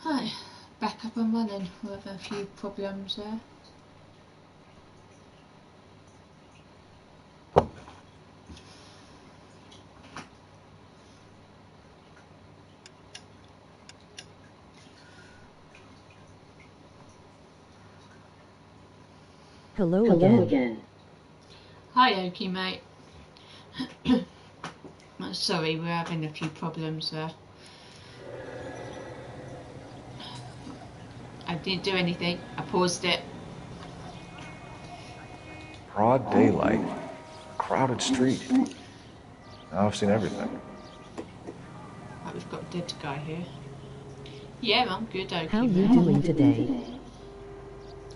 Hi, back up and running with a few problems there. Hello again. Hi, Okie mate. Sorry, we're having a few problems there. I didn't do anything. I paused it. Broad daylight, crowded street. Now I've seen everything. Right, we've got a dead guy here. Yeah, I'm good, Okie. How are you doing today?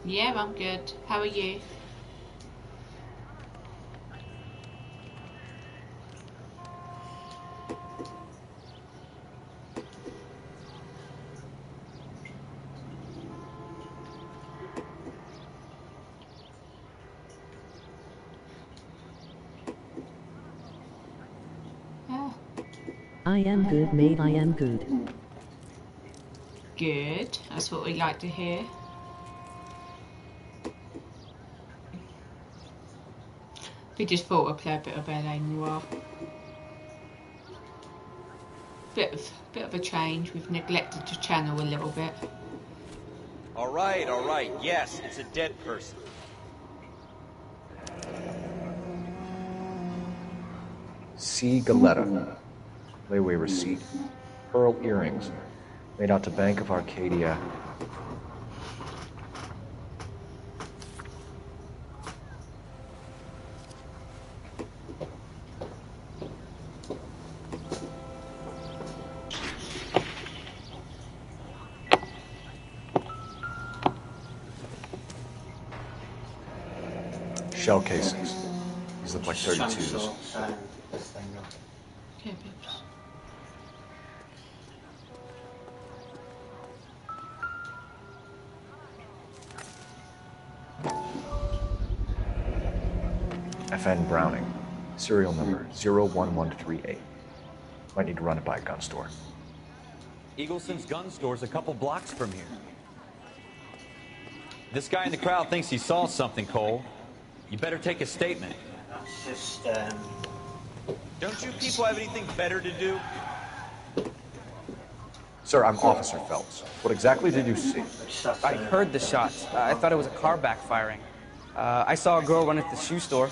Yeah, I'm good. How are you? Yeah. I am good, mate. I am good. Good. That's what we like to hear. We just thought we'd play a bit of LA Noire. Bit of a change. We've neglected the channel a little bit. All right. Yes, it's a dead person. C. Galetta. Layaway receipt. Pearl earrings. Made out to Bank of Arcadia. Shell casings. These look like 32s. Okay, babes. FN Browning. Serial number 01138. Might need to run it by a gun store. Eagleson's gun store's a couple blocks from here. This guy in the crowd thinks he saw something, Cole. You better take a statement. Just, Don't you people have anything better to do? Sir, I'm Officer Phelps. What exactly did you see? I heard the shots. I thought it was a car backfiring. I saw a girl run at the shoe store.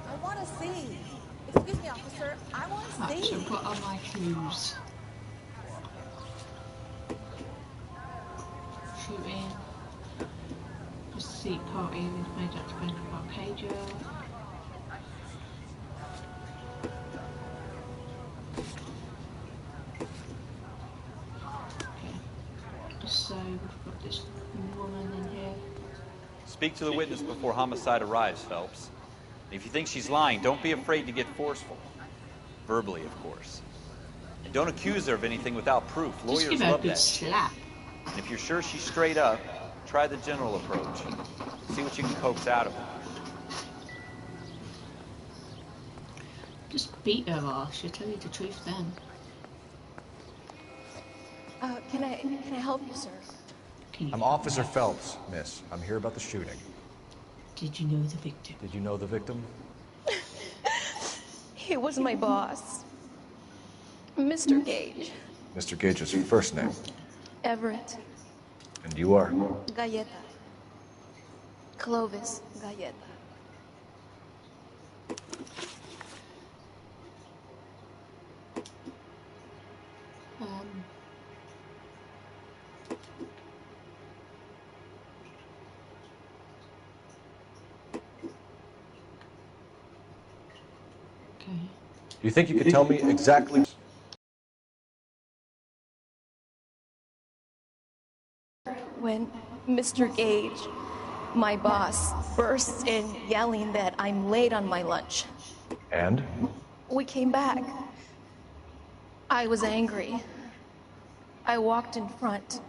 I want to see. Excuse me, officer. I want to Right, see. so what are my clues? Shooting. Receipt party is made up to Bank of Arcadia. Okay. So we've got this woman in here. Speak to the witness before homicide arrives, Phelps. If you think she's lying, don't be afraid to get forceful. Verbally, of course. And don't accuse her of anything without proof. Just Lawyers give her a love good that. slap. And if you're sure she's straight up, try the general approach. See what you can coax out of her. Just beat her ass. She'll tell you the truth then. Can I help you, sir? Can you I'm Officer Phelps, miss. I'm here about the shooting. Did you know the victim? Did you know the victim? He was my boss. Mr. Gage. Mr. Gage's first name. Everett. And you are? Galleta. Clovis Galleta. Okay. Do you think you could tell me exactly? When Mr. Gage, my boss, bursts in yelling that I'm late on my lunch. And? We came back. I was angry. I walked in front.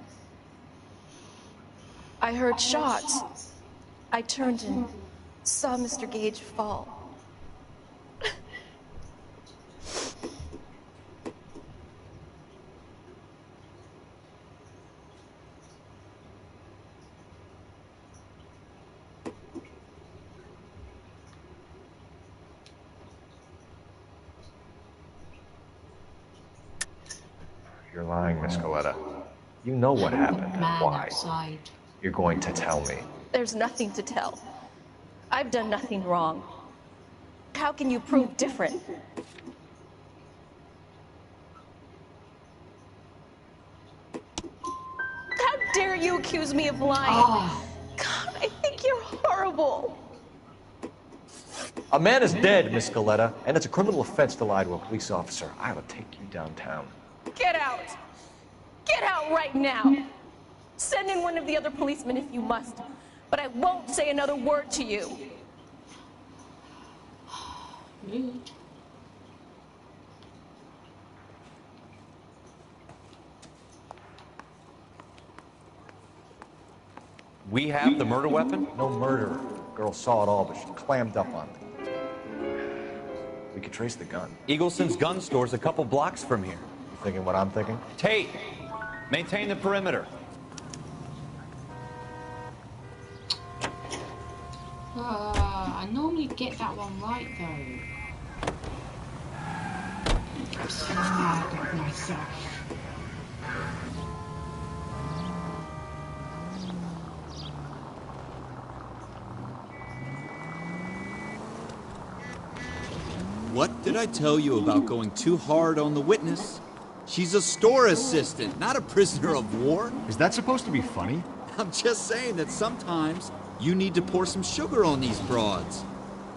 I heard shots. I turned and saw Mr. Gage fall. You're lying, Miss Coletta. You know what happened and Man why. outside. You're going to tell me. There's nothing to tell. I've done nothing wrong. How can you prove different? How dare you accuse me of lying? Oh. God, I think you're horrible. A man is dead, Miss Coletta, and it's a criminal offense to lie to a police officer. I will take you downtown. Get out! Get out right now! Send in one of the other policemen if you must, but I won't say another word to you. Rude. We have the murder weapon? No murderer. Girl saw it all, but she clammed up on me. We could trace the gun. Eagleson's gun store's a couple blocks from here. You thinking what I'm thinking? Tate, maintain the perimeter. I normally get that one right though. I'm so mad at myself. What did I tell you about going too hard on the witness? She's a store assistant, not a prisoner of war. Is that supposed to be funny? I'm just saying that sometimes you need to pour some sugar on these broads.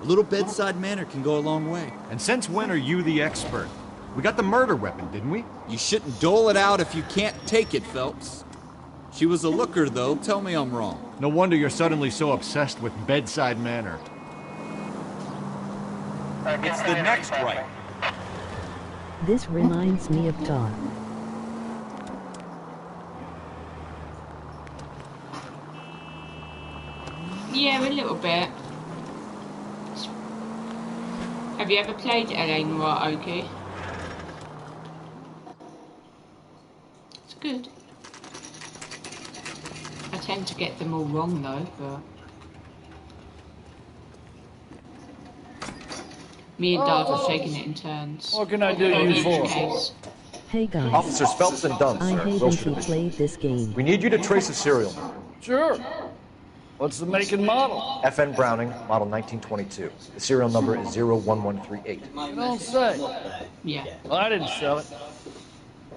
A little bedside manner can go a long way. And since when are you the expert? We got the murder weapon, didn't we? You shouldn't dole it out if you can't take it, Phelps. She was a looker, though. Tell me I'm wrong. No wonder you're suddenly so obsessed with bedside manner. It's the next right. This reminds me of Dawn. Yeah, a little bit. Have you ever played LA Noire, Oki? It's good. I tend to get them all wrong though, but... Me and Dad were shaking it in turns. What can I do you for? Hey guys, Officers Phelps and Dunn, I sir. hate Wilshire who Division. played this game. We need you to trace a serial number. Sure. What's the make and model? FN Browning, model 1922. The serial number is 01138. You don't say. Yeah. Well, I didn't sell it.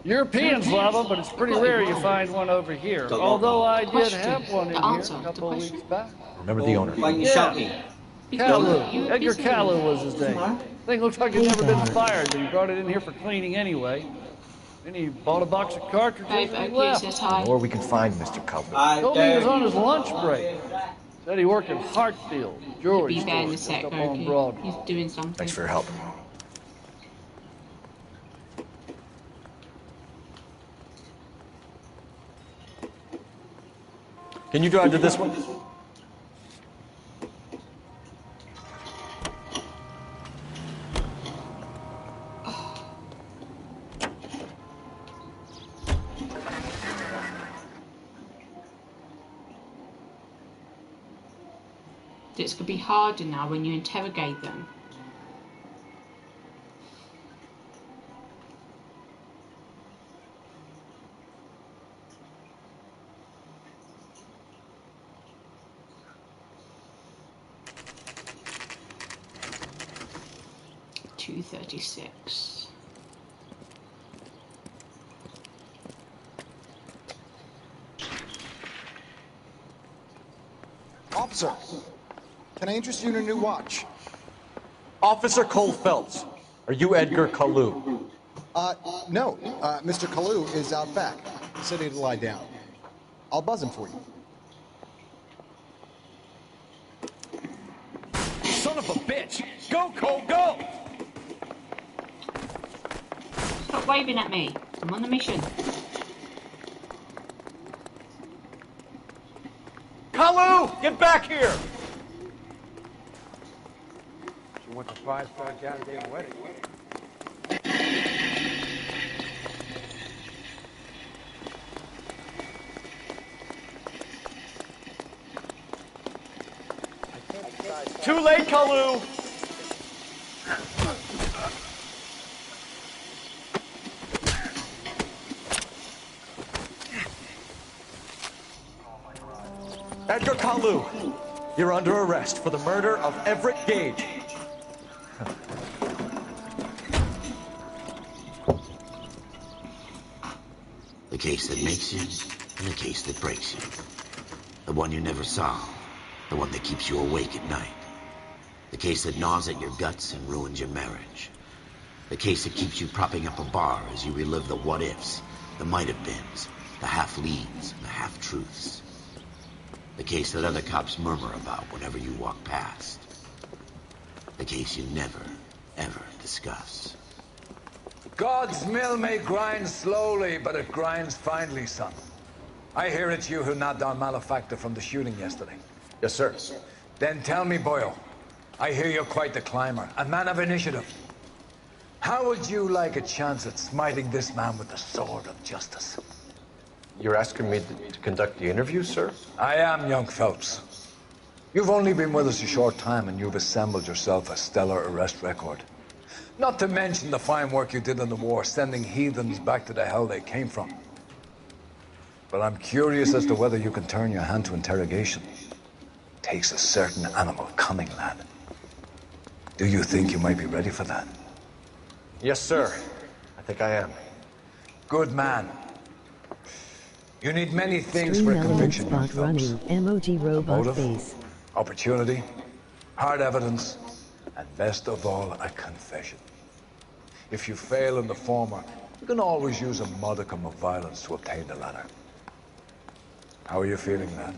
Europeans love them, but it's pretty rare you find one over here. Although I did have one in here a couple of weeks back. Remember the owner. Yeah. Kalu. Edgar Kalu was his name. Thing looks like it's never been fired, but he brought it in here for cleaning anyway. Then he bought a box of cartridges Dave and he Oki left. says hi. Or we can find Mr. Cutler. Told me he was on his lunch break. Said he worked at Hartfield, jewelry Be there in a store, sec, just up on Oki. Broadway. He's doing something. Thanks for your help. Can you drive to this one? This could be harder now when you interrogate them. $236. Officer, can I interest you in a new watch? Officer Cole Phelps. Are you Edgar Kalu? No. Mr. Kalu is out back, sitting to lie down. I'll buzz him for you. Son of a bitch! Go, Cole, go! Stop waving at me. I'm on the mission. Kalu! Get back here! She went to 5-star goddamn wedding. Too late, Kalu! Edgar Kalu, you're under arrest for the murder of Everett Gage. The case that makes you, and the case that breaks you. The one you never solve, the one that keeps you awake at night. The case that gnaws at your guts and ruins your marriage. The case that keeps you propping up a bar as you relive the what-ifs, the might-have-beens, the half-leads, and the half-truths. The case that other cops murmur about whenever you walk past. The case you never, ever discuss. God's mill may grind slowly, but it grinds finely, son. I hear it's you who nabbed our malefactor from the shooting yesterday. Yes, sir. Then tell me, Boyle, I hear you're quite the climber, a man of initiative. How would you like a chance at smiting this man with the sword of justice? You're asking me to conduct the interview, sir? I am, young Phelps. You've only been with us a short time, and you've assembled yourself a stellar arrest record. Not to mention the fine work you did in the war, sending heathens back to the hell they came from. But I'm curious as to whether you can turn your hand to interrogation. Takes a certain animal cunning, lad. Do you think you might be ready for that? Yes, sir. I think I am. Good man. You need many things Stream for a conviction, young spot Phelps. running. Emoji robot Motive, face. opportunity, hard evidence, and best of all, a confession. If you fail in the former, you can always use a modicum of violence to obtain the latter. How are you feeling, lad?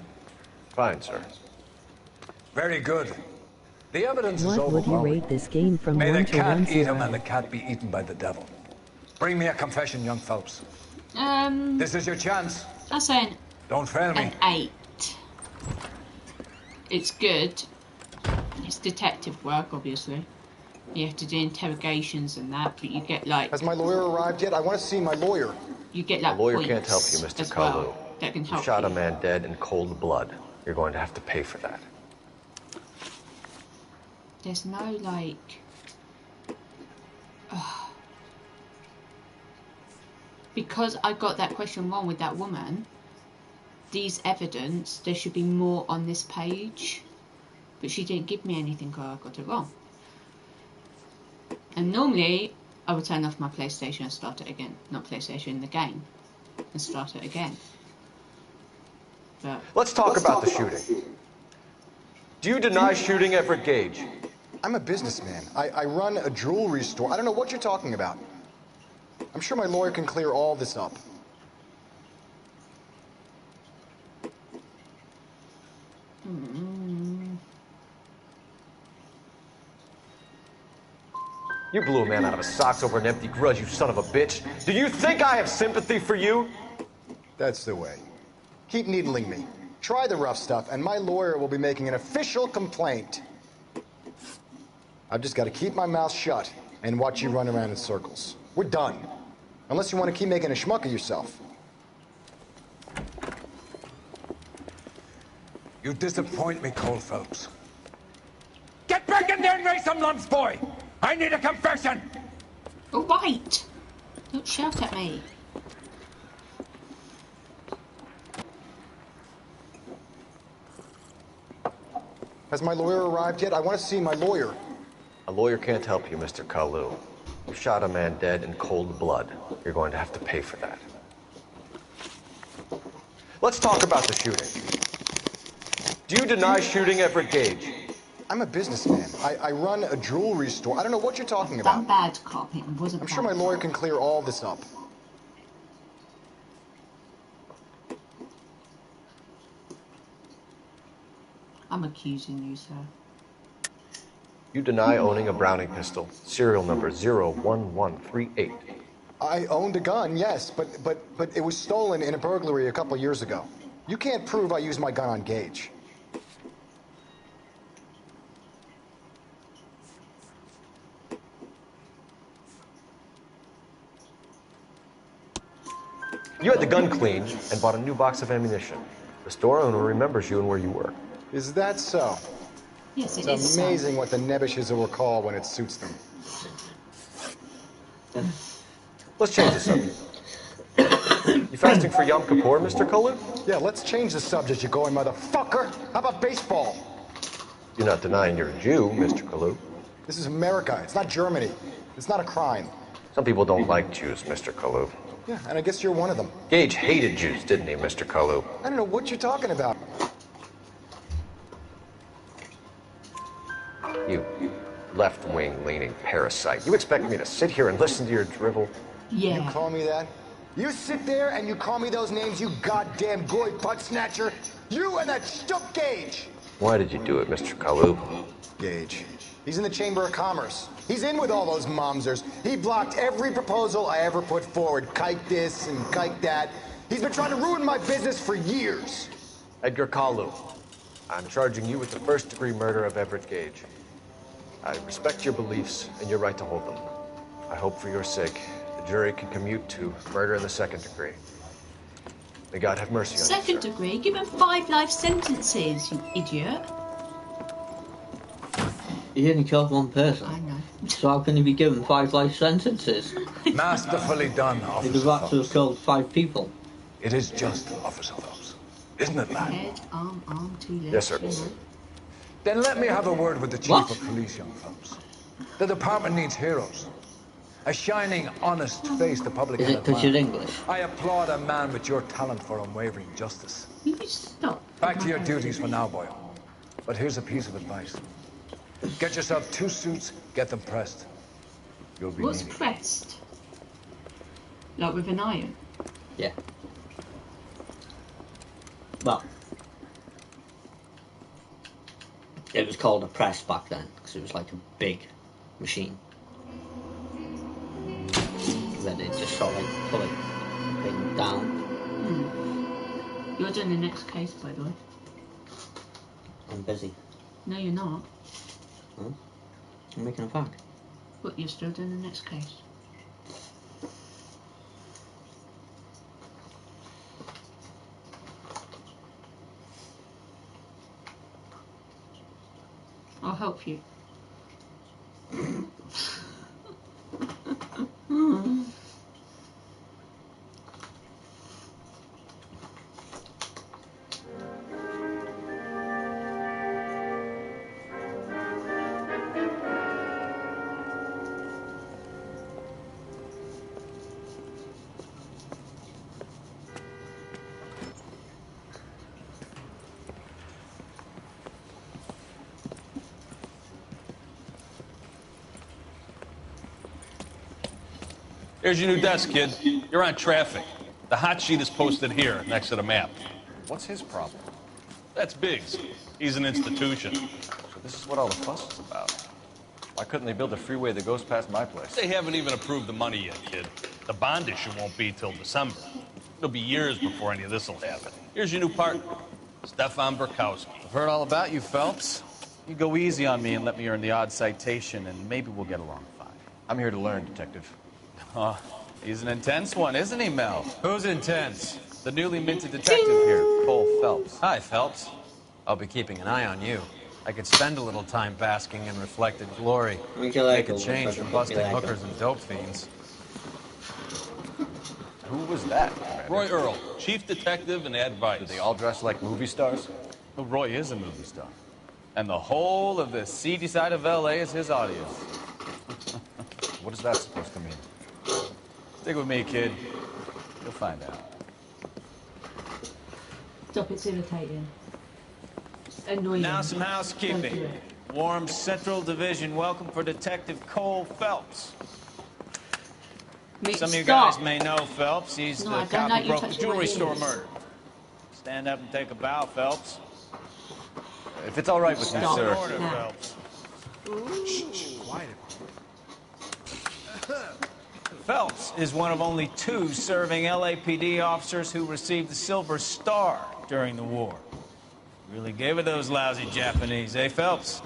Fine, sir. Very good. The evidence is What would you overwhelming. rate this game from May 1 the to 1 cat eat him 0? and the cat be eaten by the devil. Bring me a confession, young Phelps. This is your chance. I'm saying Don't fail me. an 8. It's good. It's detective work, obviously. You have to do interrogations and that, but you get like... Has my lawyer arrived yet? I want to see my lawyer. You get like The lawyer points can't help you, Mr. as Kalu. well that can You help shot you. a man dead in cold blood. You're going to have to pay for that. There's no like... Because I got that question wrong with that woman, these evidence, there should be more on this page. But she didn't give me anything because I got it wrong. And normally, I would turn off my PlayStation and start it again. Not PlayStation, the game. And start it again. But Let's talk about the shooting. Do you deny shooting Everett Gage? I'm a businessman. I run a jewelry store. I don't know what you're talking about. I'm sure my lawyer can clear all this up. You blew a man out of his socks over an empty grudge, you son of a bitch. Do you think I have sympathy for you? That's the way. Keep needling me. Try the rough stuff, and my lawyer will be making an official complaint. I've just got to keep my mouth shut and watch you run around in circles. We're done. Unless you want to keep making a schmuck of yourself. You disappoint me, Cole Phelps. Get back in there and raise some lumps, boy! I need a confession! all right, don't shout at me. Has my lawyer arrived yet? I want to see my lawyer. A lawyer can't help you, Mr. Kalu. You shot a man dead in cold blood. You're going to have to pay for that. Let's talk about the shooting. Do you deny shooting Everett Gage? I'm a businessman. I run a jewelry store. I don't know what you're talking about. That bad cop. It wasn't. I'm sure my lawyer can clear all this up. I'm accusing you, sir. You deny owning a Browning pistol, serial number 01138. I owned a gun, yes, but it was stolen in a burglary a couple years ago. You can't prove I used my gun on Gage. You had the gun cleaned and bought a new box of ammunition. The store owner remembers you and where you work. Is that so? Yes, it's amazing what the Nebbishes will recall when it suits them. Let's change the subject. You fasting for Yom Kippur, Mr. Kalu? Yeah, let's change the subject, you going motherfucker. How about baseball? You're not denying you're a Jew, Mr. Kalu. This is America. It's not Germany. It's not a crime. Some people don't like Jews, Mr. Kalu. Yeah, and I guess you're one of them. Gage hated Jews, didn't he, Mr. Kalu? I don't know what you're talking about. You left-wing leaning parasite. You expect me to sit here and listen to your drivel? Yeah. You call me that? You sit there and you call me those names, you goddamn goy butt snatcher. You and that stump Gage. Why did you do it, Mr. Kalu? Gage. He's in the Chamber of Commerce. He's in with all those momsers. He blocked every proposal I ever put forward. Kike this and kike that. He's been trying to ruin my business for years. Edgar Kalu, I'm charging you with the first-degree murder of Everett Gage. I respect your beliefs and your right to hold them. I hope for your sake the jury can commute to murder in the second degree. May God have mercy on you, Second degree? Give him 5 life sentences, you idiot. He only killed one person. I know. So how can he be given 5 life sentences? Masterfully done, Officer Because that's Phelps. killed 5 people. It is just, Officer Phelps. Isn't it, lad? Head, arm, 2 legs. Yes, sir. You know. Then let me have a word with the Chief of Police, young Phelps. The department needs heroes. A shining, honest face the public Is can it because admire. you're English? I applaud a man with your talent for unwavering justice. You stop. Back to your duties for now, boy. But here's a piece of advice. Get yourself 2 suits, get them pressed. You'll be What's needing. pressed? Like with an iron? Yeah. Well, it was called a press back then because it was like a big machine. Then it just sort of like pull it thing down. You're doing the next case, by the way. I'm busy. No, you're not. Huh? I'm making a fact. But you're still doing the next case. I'll help you. Here's your new desk, kid. You're on traffic. The hot sheet is posted here, next to the map. What's his problem? That's Biggs. He's an institution. So this is what all the fuss is about. Why couldn't they build a freeway that goes past my place? They haven't even approved the money yet, kid. The bond issue won't be till December. It'll be years before any of this will happen. Here's your new partner, Stefan Burkowski. I've heard all about you, Phelps. You go easy on me and let me earn the odd citation, and maybe we'll get along fine. I'm here to learn, Detective. Oh, he's an intense one, isn't he, Mel? Who's intense? The newly minted detective here, Cole Phelps. Hi, Phelps. I'll be keeping an eye on you. I could spend a little time basking in reflected glory. Make a change from busting hookers and dope fiends. Who was that, Commander? Roy Earl, chief detective and advice. Do they all dress like movie stars? Well, Roy is a movie star. And the whole of the seedy side of L.A. is his audience. What is that supposed to mean? Stick with me, kid. You'll find out. Stop, it's irritating. Annoying. Now some housekeeping. Warm Central Division, welcome for Detective Cole Phelps. Some of you guys may know Phelps. He's the cop who broke the jewelry store murder. Stand up and take a bow, Phelps. If it's all right with you, sir. Order, Phelps. Quiet. Phelps is one of only 2 serving LAPD officers who received the Silver Star during the war. Really gave it those lousy Japanese, eh, Phelps?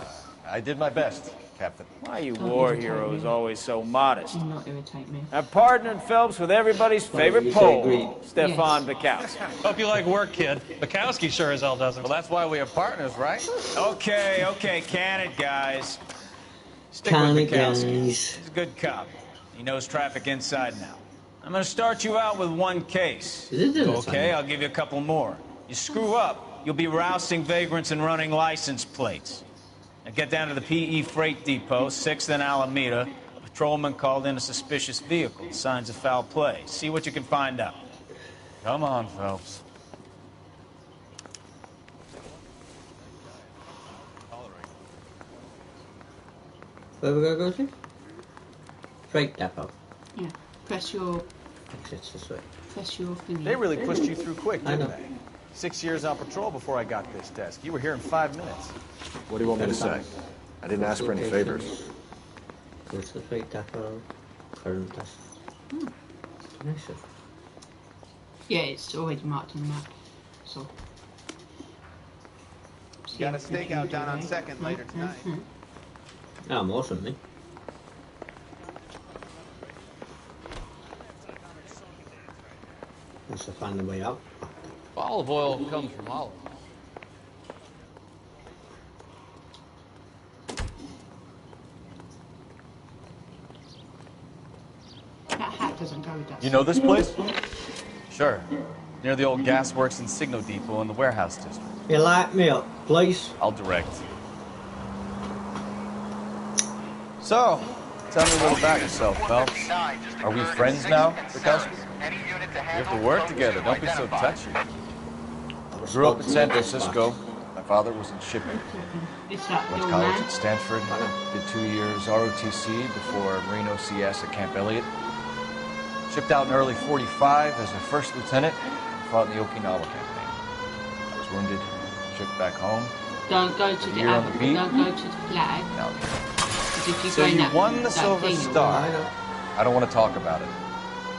I did my best, Captain. Why are you war heroes always so modest? Do not irritate me. I've partnered Phelps with everybody's favorite Pole, Stefan Bukowski. Hope you like work, kid. Bukowski sure as hell doesn't. Well, that's why we have partners, right? Okay, can it, guys. Stick with Bukowski. He's a good cop. He knows traffic inside now. I'm gonna start you out with 1 case. Okay, I'll give you a couple more. You screw up, you'll be rousting vagrants and running license plates. Now get down to the PE Freight Depot, 6th and Alameda. A patrolman called in a suspicious vehicle. Signs of foul play. See what you can find out. Come on, Phelps. Where we gonna go to? Freight depot. Yeah. Press your Exits this way. press your thingy. They really pushed you through quick, I didn't know. they? 6 years on patrol before I got this desk. You were here in 5 minutes. What do you want me to say? I didn't ask for any favors. Go to the freight depot. Current desk. Nice. Yeah, it's already marked on the map. So. Got a stakeout down on 2nd later tonight. I'm awesome, me. Wants to find the way out. Olive oil comes from olive. That hat doesn't go with us. You know this place? Sure. Near the old gas works and Signo Depot in the warehouse district. You light me up, please? I'll direct. So, tell me a little about yourself, Phelps. Are we friends now, Bukowski? We have to work together. Don't be so touchy. I grew up in San Francisco. My father was in shipping. Went to college at Stanford. Did 2 years ROTC before Marine OCS at Camp Elliott. Shipped out in early '45 as a first lieutenant and fought in the Okinawa campaign. I was wounded, shipped back home. Don't go to the on the beat. Don't go to the flag. No. If you So you that, won the that Silver thing, Star. I don't want to talk about it.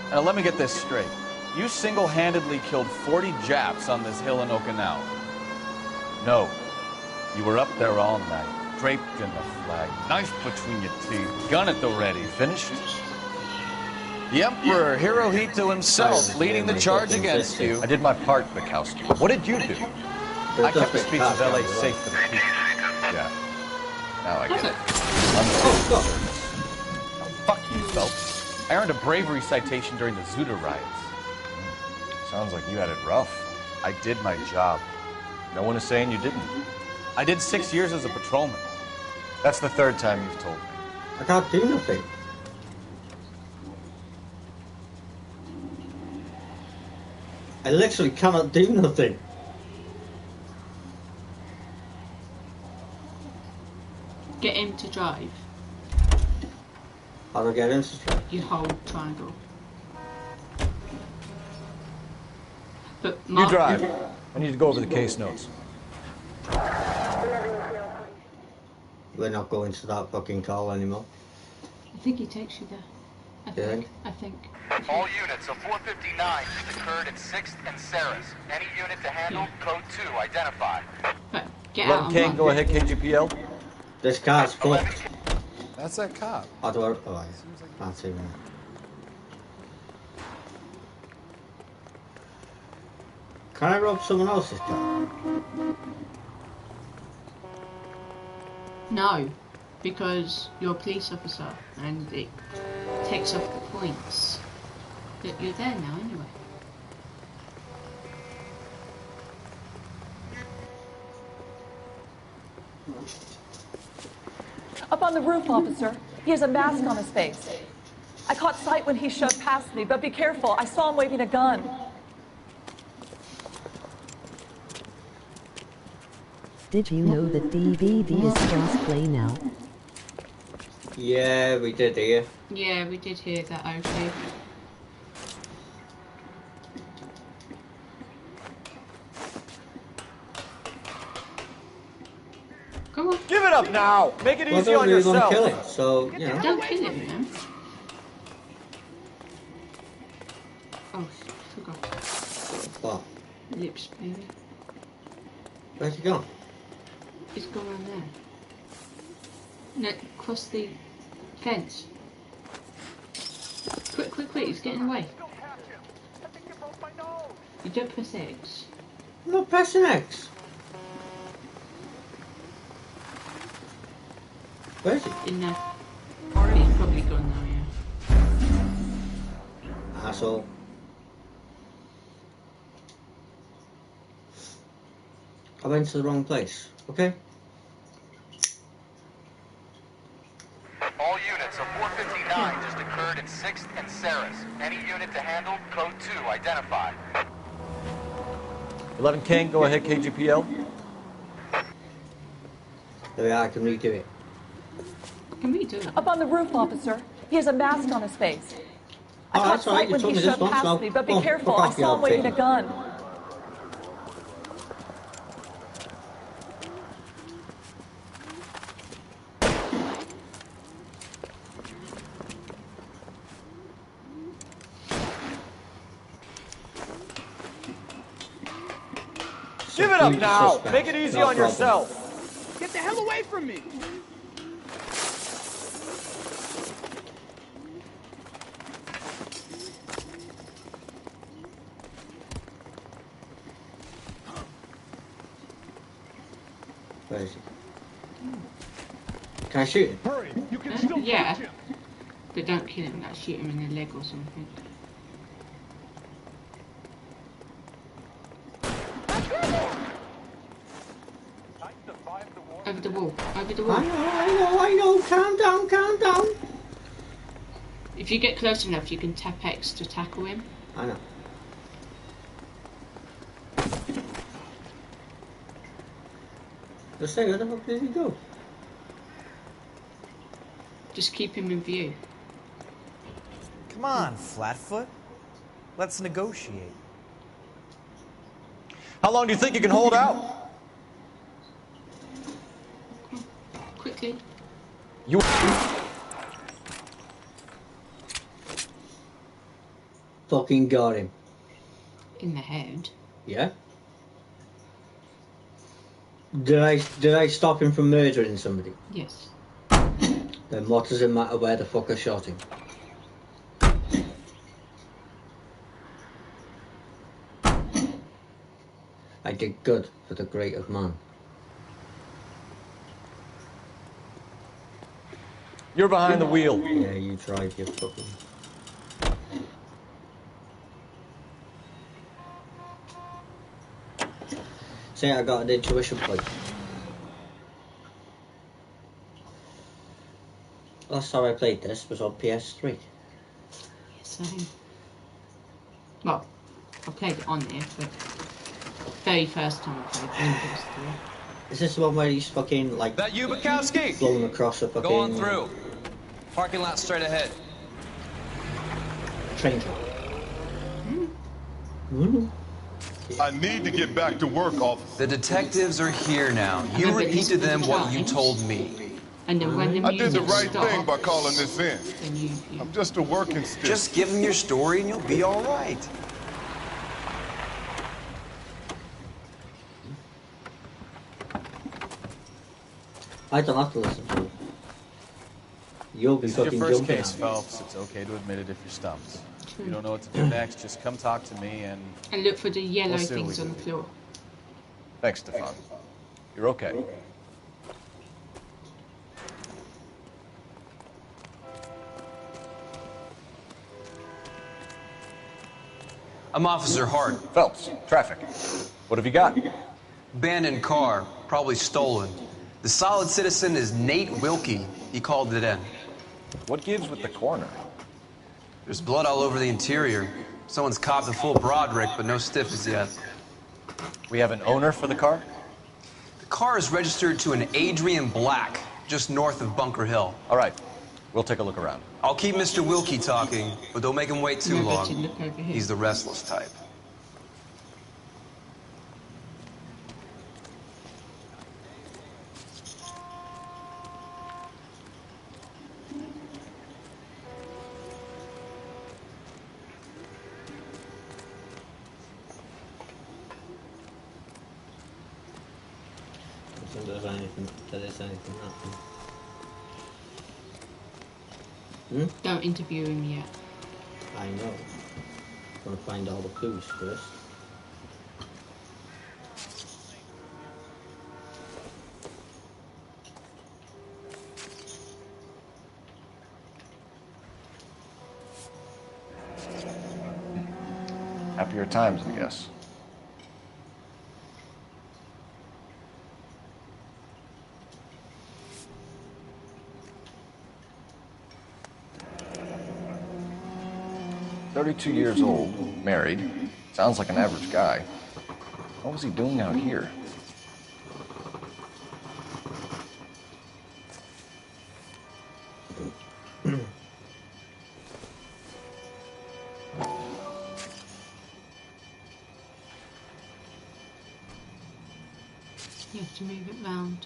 Now let me get this straight. You single-handedly killed 40 Japs on this hill in Okinawa. No. You were up there all night, draped in the flag, knife between your teeth, gun at the ready. Finished? The Emperor Hirohito himself leading the charge against you. I did my part, Bukowski. What did you do? I kept the streets of LA safe for the people. Yeah. Now I get it. Oh, fuck you, Phelps. I earned a bravery citation during the Zuda riots. Sounds like you had it rough. I did my job. No one is saying you didn't. I did 6 years as a patrolman. That's the 3rd time you've told me. I can't do nothing. I literally cannot do nothing. Get him to drive. How do I get into drive? You hold triangle. But You drive. I need to go over the case notes. We're not going to that fucking call anymore. I think he takes you there. I think. All units of 459 occurred at 6th and Sarah's. Any unit to handle, code 2, identify. But get out. King, go ahead, KGPL. This car's fucked. That's that cop. How do I... Oh, I can't see that. Can I rob someone else's car? No, because you're a police officer and it takes off the points that you're there now anyway. Up on the roof, officer. He has a mask on his face. I caught sight when he shoved past me, but be careful. I saw him waving a gun. Did you know that DVD is cross-play now? Yeah, we did hear. Yeah, we did hear that, okay. Come on. Give it up now! Make it easy on Well, yourself! Gonna kill him, so, you know. Don't kill him, man. Oh, forgot. What? Lips, baby. Where's he gone? He's gone around there. No, cross the fence. Quick, quick, quick, he's getting away. You don't press X. I'm not pressing X. Where is he? In there. He's probably gone now, yeah. Asshole. I went to the wrong place, okay? All units, a 459 just occurred in 6th and Sarah's. Any unit to handle, code 2, identify. 11 King, go ahead, KGPL. There we are, I can redo it. Can we do it? Up on the roof, officer. He has a mask on his face. I Oh, caught that's all right. sight You when told he me this shoved once, past so- me, but be oh, careful. fuck I off, saw you him waving a outfit. gun. Give it up now! Suspect. Make it easy No on problem. yourself! Get the hell away from me! Where is he? Can I shoot him? Hurry! You can still Yeah. catch him! But don't kill him, like shoot him in the leg or something. Over the wall, over the wall. I know. Calm down, calm down. If you get close enough, you can tap X to tackle him. I know. Just say, where the fuck did he go? Just keep him in view. Come on, Flatfoot. Let's negotiate. How long do you think you can hold out? Quickly. You. Fucking got him. In the head. Yeah? Did I stop him from murdering somebody? Yes. Then what does it matter where the fuck I shot him? I did good for the great of man. You're behind the wheel. Yeah, you tried, you fucking... Say I got an intuition point. Last time I played this was on PS3. Same. Well, I played it on there, but very first time I played it. Is this the one where he's fucking like That you, Bukowski? blowing across a fucking Go on through. Parking lot straight ahead. train track? I need to get back to work, officer. The detectives are here now. You repeat to them what you told me. And then when the I did the music right stops, thing by calling this in. then you I'm just a working stick. Just give them your story and you'll be all right. I don't have to listen to it. You'll be This is your fucking first jumping case, at me. Phelps. It's okay to admit it if you're stumped. If you don't know what to do next, just come talk to me and... and look for the yellow We'll see what things we on the can floor. Thanks, Stefan. You're okay. I'm Officer Hart. Phelps, traffic. What have you got? Abandoned car, probably stolen. The solid citizen is Nate Wilkie. He called it in. What gives with the corner? There's blood all over the interior. Someone's copped a full Broderick, but no stiffs yet. We have an owner for the car? The car is registered to an Adrian Black, just north of Bunker Hill. All right. We'll take a look around. I'll keep Mr. Wilkie talking, but don't make him wait too Remember long. to look over here. He's the restless type. There's anything happening. Don't interview him yet. I know. I'm gonna find all the clues first. Happier times, I guess. "32 years old, married. Sounds like an average guy. What was he doing out here?" You have to move it round.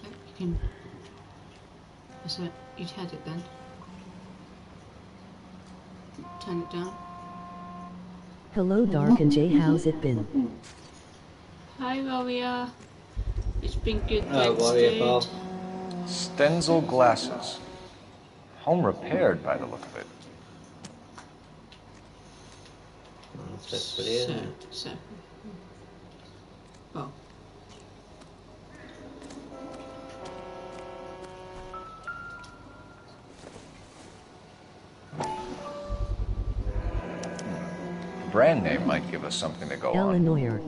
Oh, you can. That's it. You'd had it then. Turn it down. Hello, Dark and Jay. How's it been? Hi, Warrior. It's been good, Oh, thanks, Warrior, dude. pal. Stenzel glasses. Home repaired by the look of it. That's pretty, isn't it? So. Oh. The brand name might give us something to go on. Noire.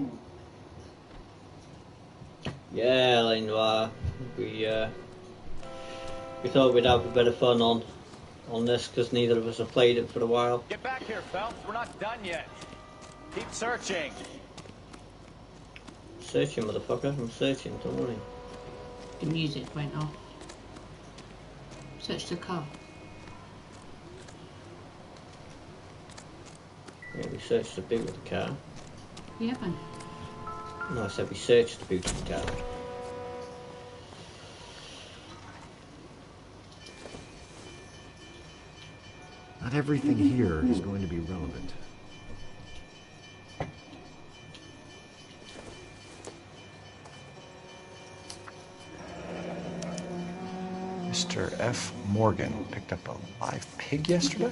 Yeah, Noire. We thought we'd have a bit of fun on this because neither of us have played it for a while. Get back here, Phelps. We're not done yet. Keep searching. Searching, motherfucker. I'm searching, don't worry. The music went off. Search the car. Yeah, we searched the boot of the car. We haven't. No, I said we searched the boot of the car. Not everything here is going to be relevant. Mr. F. Morgan picked up a live pig yesterday?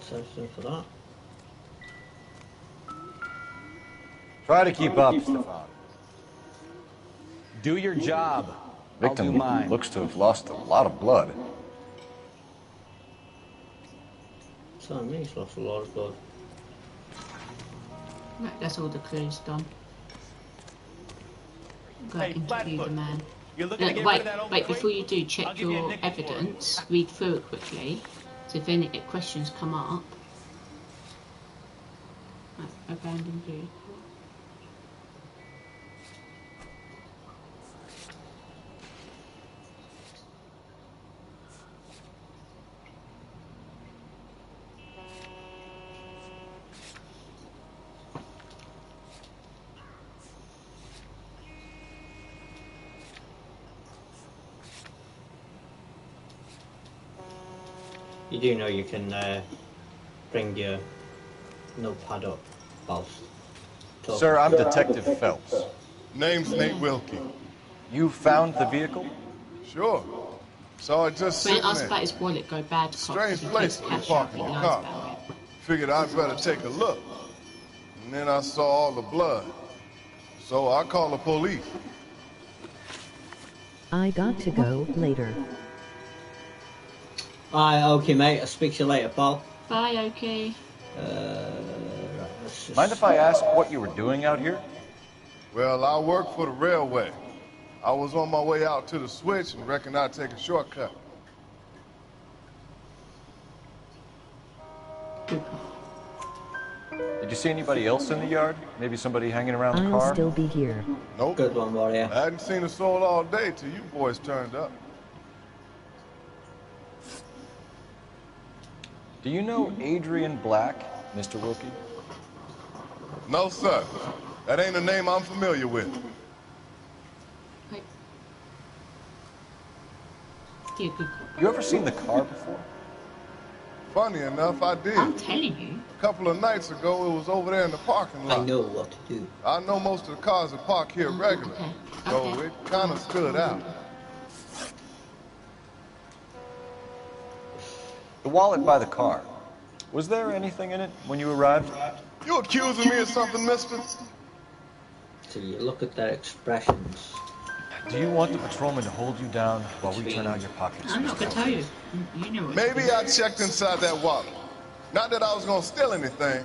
Searching for that. Try to keep up, Stefan. Do your job. Victim I'll do mine. looks to have lost a lot of blood. So me, he's lost a lot of blood. Right, that's all the clues done. Go Hey, interview Flatfoot, the man. you're looking to get rid Wait, of that old wait, crate? before you do, I'll check give you a your nickel for it. evidence, read through it quickly, so if any questions come up. Right, abandoned vehicle. You do know you can bring your notepad up whilst talking. Sir, I'm Detective Phelps. Name's Nate Wilkie. You found the vehicle? Sure. Saw it just When sitting it asks there. about his wallet, go bad cop. Strange He place takes to be cash out, parking he a lies car. about it. Figured I'd better take a look. And then I saw all the blood. So I called the police. I got to go later. Alright, okay, mate. I'll speak to you later, pal. Bye, okay. Right, let's just... Mind if I ask what you were doing out here? Well, I work for the railway. I was on my way out to the switch and reckoned I'd take a shortcut. Did you see anybody else in the yard? Maybe somebody hanging around the I'll car? still be here. Nope. Good one, Warrior. I hadn't seen a soul all day till you boys turned up. Do you know Adrian Black, Mr. Wilkie? No, sir. That ain't a name I'm familiar with. Yeah, good. You ever seen the car before? Funny enough, I did. I'm telling you. A couple of nights ago, it was over there in the parking lot. I know what to do. I know most of the cars are parked here regularly, so it kind of stood out. The wallet by the car. Was there anything in it when you arrived? You accusing me of something, mister? So you look at their expressions. Do you want the patrolman to hold you down while we turn out your pockets? I'm not gonna tell you. You know what. Maybe I checked inside that wallet. Not that I was gonna steal anything.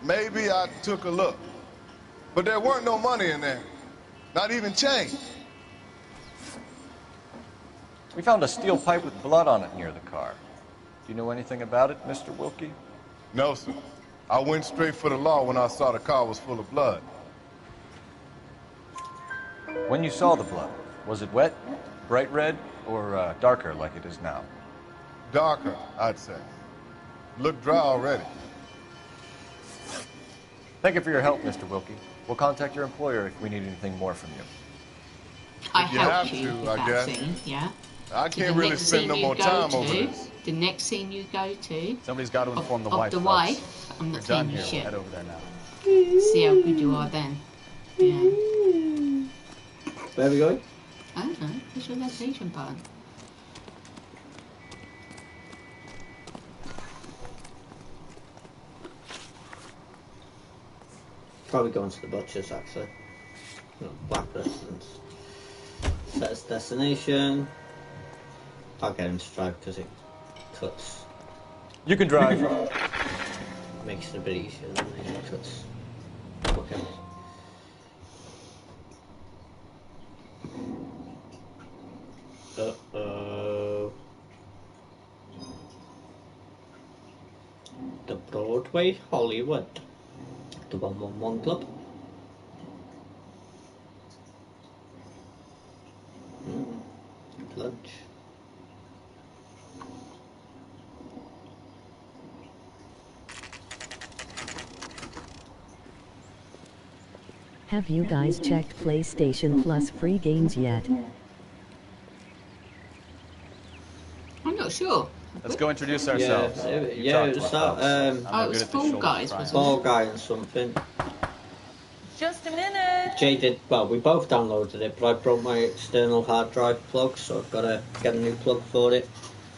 Maybe I took a look. But there weren't no money in there. Not even change. We found a steel pipe with blood on it near the car. Do you know anything about it, Mr. Wilkie? No, sir. I went straight for the law when I saw the car was full of blood. When you saw the blood, was it wet, bright red, or darker like it is now? Darker, I'd say. Looked dry already. Thank you for your help, Mr. Wilkie. We'll contact your employer if we need anything more from you. I If you helped have you to, with I that guess. scene, yeah. I To can't the really next spend scene no you more go time to, over this. The next scene you go to. Somebody's got to inform the of wife. the folks. wife. I'm You're not done telling you here. We'll shit. head over there now. See how good you are then. Yeah. Where are we going? I don't know. Push your location button. Probably going to the butcher's, actually. No, Black Residence. Set as destination. I'll get him to drive because it cuts. You can drive. Makes it a bit easier than it cuts. Okay. Uh-oh. The Broadway Hollywood. The 111 Club. Lunch. Have you guys checked PlayStation Plus free games yet? I'm not sure. Let's go introduce ourselves. Yeah, it was that. Oh, it was Fall Guys, wasn't it? Fall Guy and something. Just a minute. Jay did, well, we both downloaded it, but I broke my external hard drive plug, so I've got to get a new plug for it.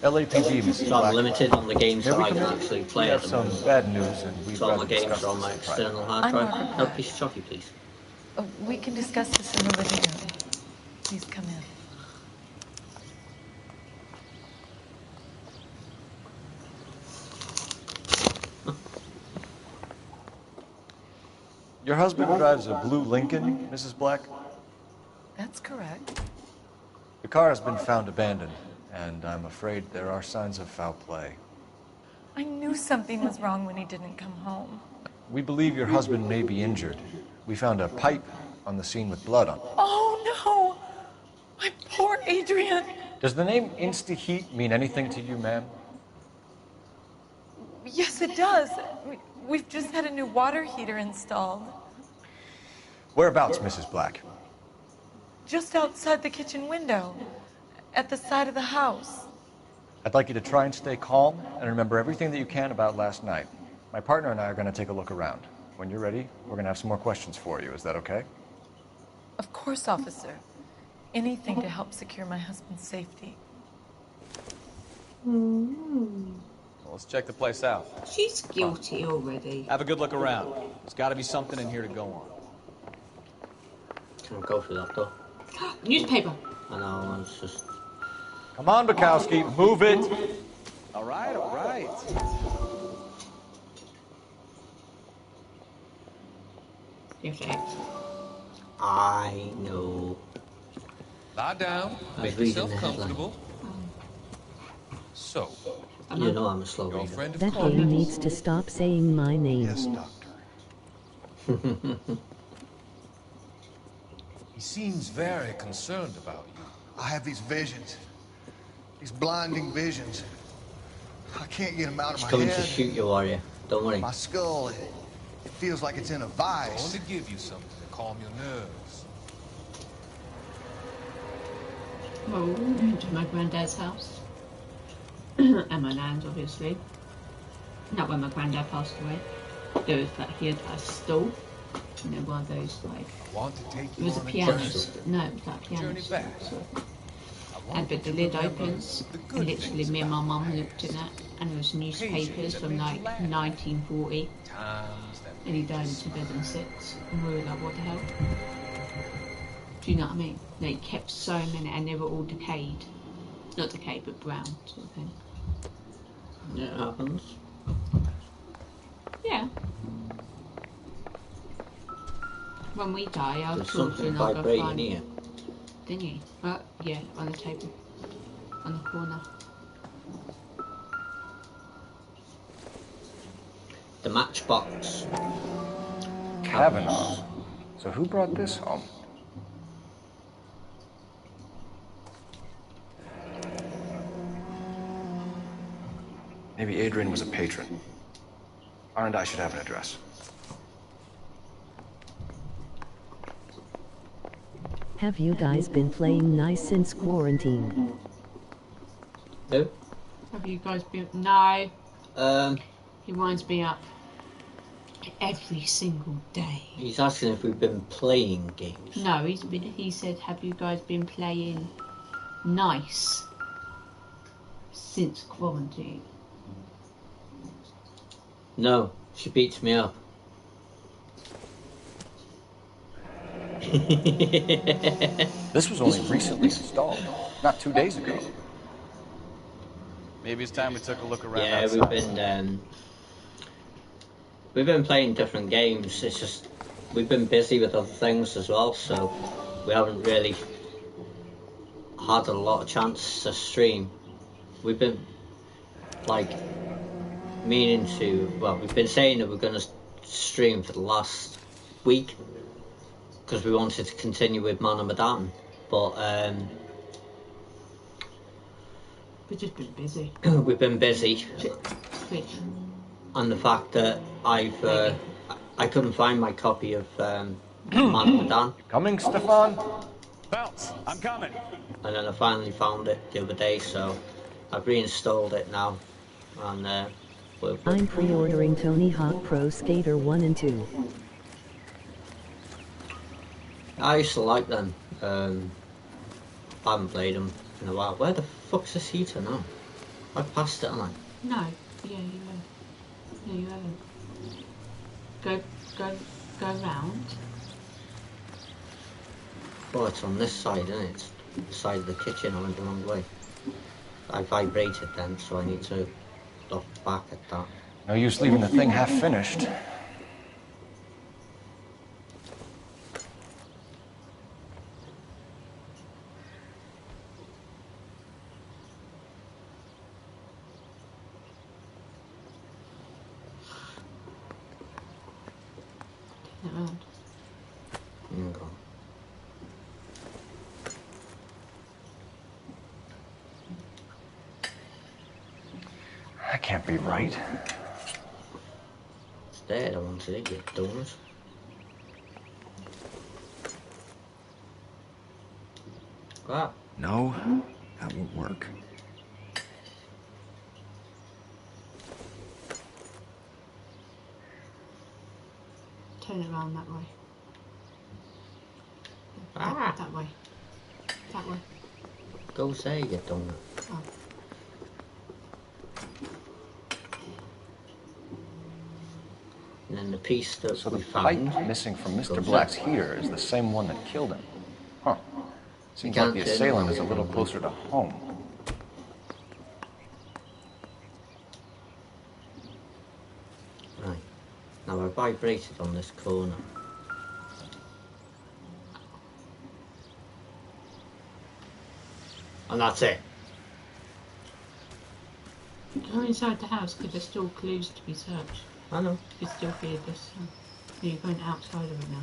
LAPD, Mrs. So I'm Black. limited on the games Here that we I can come in. actually We play have at the some moment. bad news, and we'd So all rather my games discuss are on this my in external private. hard I'm drive. Margaret No, Black. piece of chocolate, please. We can discuss this in the living room. Please come in. Your husband drives a blue Lincoln, Mrs. Black? That's correct. The car has been found abandoned, and I'm afraid there are signs of foul play. I knew something was wrong when he didn't come home. We believe your husband may be injured. We found a pipe on the scene with blood on it. Oh no! My poor Adrian! Does the name Insta-Heat mean anything to you, ma'am? Yes, it does. We've just had a new water heater installed. Whereabouts, Mrs. Black? Just outside the kitchen window. At the side of the house. I'd like you to try and stay calm and remember everything that you can about last night. My partner and I are going to take a look around. When you're ready, we're going to have some more questions for you. Is that okay? Of course, officer. Anything to help secure my husband's safety. Well, let's check the place out. She's guilty already. Have a good look around. There's got to be something in here to go on. Can I go for that, though? Newspaper. I know, it's just... Come on, Bukowski, move it. All right, all right. You have to act. I know. Lie down. I was Make reading yourself the headline. comfortable. So, You know I'm a slow reader. That game needs to stop saying my name. Yes, Doctor. He seems very concerned about you. I have these visions. These blinding visions. I can't get them out of He's my coming head. to shoot you, Warrior. Don't worry. My skull, it feels like it's in a I vice. want to give you something to calm your nerves. Well, we went to my granddad's house. And my nan's, obviously. Not when my granddad passed away. There was like, he had a stool. You know, one of those, like... I want to take It you was a on piano. journey. No, it was like a piano. Journey back. And but the lid opens, and literally me and my mum looked in it, and it was newspapers from like 1940. And he died in 2006, and we were like, what the hell? Do you know what I mean? They kept so many, and they were all decayed. Not decayed, but brown, sort of thing. Yeah, it happens. Yeah. When we die, I'll There's talk to something another vibrating friend. here. Thingy. Yeah, on the table. On the corner. The matchbox. Kavanaugh. So who brought this home? Maybe Adrian was a patron. R&I should have an address. Have you guys been playing nice since quarantine? Who? Have you guys been... No. He winds me up every single day. He's asking if we've been playing games. No, he said, have you guys been playing nice since quarantine? No, she beats me up. This was only recently installed, not 2 days ago. Maybe it's time we took a look around. Yeah, outside. we've been playing different games. It's just we've been busy with other things as well, so we haven't really had a lot of chance to stream. We've been like meaning to. Well, we've been saying that we're going to stream for the last week because we wanted to continue with Man of Medan, but we've just been busy. we've been busy. And the fact that I couldn't find my copy of Man of Medan. Coming, Stefan? Phelps, I'm coming. And then I finally found it the other day, so I've reinstalled it now. And I'm pre-ordering Tony Hawk Pro Skater 1 and 2. I used to like them. I haven't played them in a while. Where the fuck's this heater now? I passed it, haven't I? No. Yeah, you haven't. No, you haven't. Go round. Oh, it's on this side, isn't it? It's the side of the kitchen. I went the wrong way. I vibrated then, so I need to look back at that. No use leaving the thing half finished. Around. Okay. That can't be right. It's dead. I wanted it, you donut. Wow. No, that won't work. Turn it around that way. Ah. That way. That way. Go say you donut. Oh. And then the piece that So we the found pipe missing from Mr. goes Black's up. heater is the same one that killed him. Huh. Seems You like the can't assailant is a little closer to home. Right. Now I vibrated on this corner. And that's it. Go inside the house because there's still clues to be searched. I know. You can still hear this. You're going outside of it now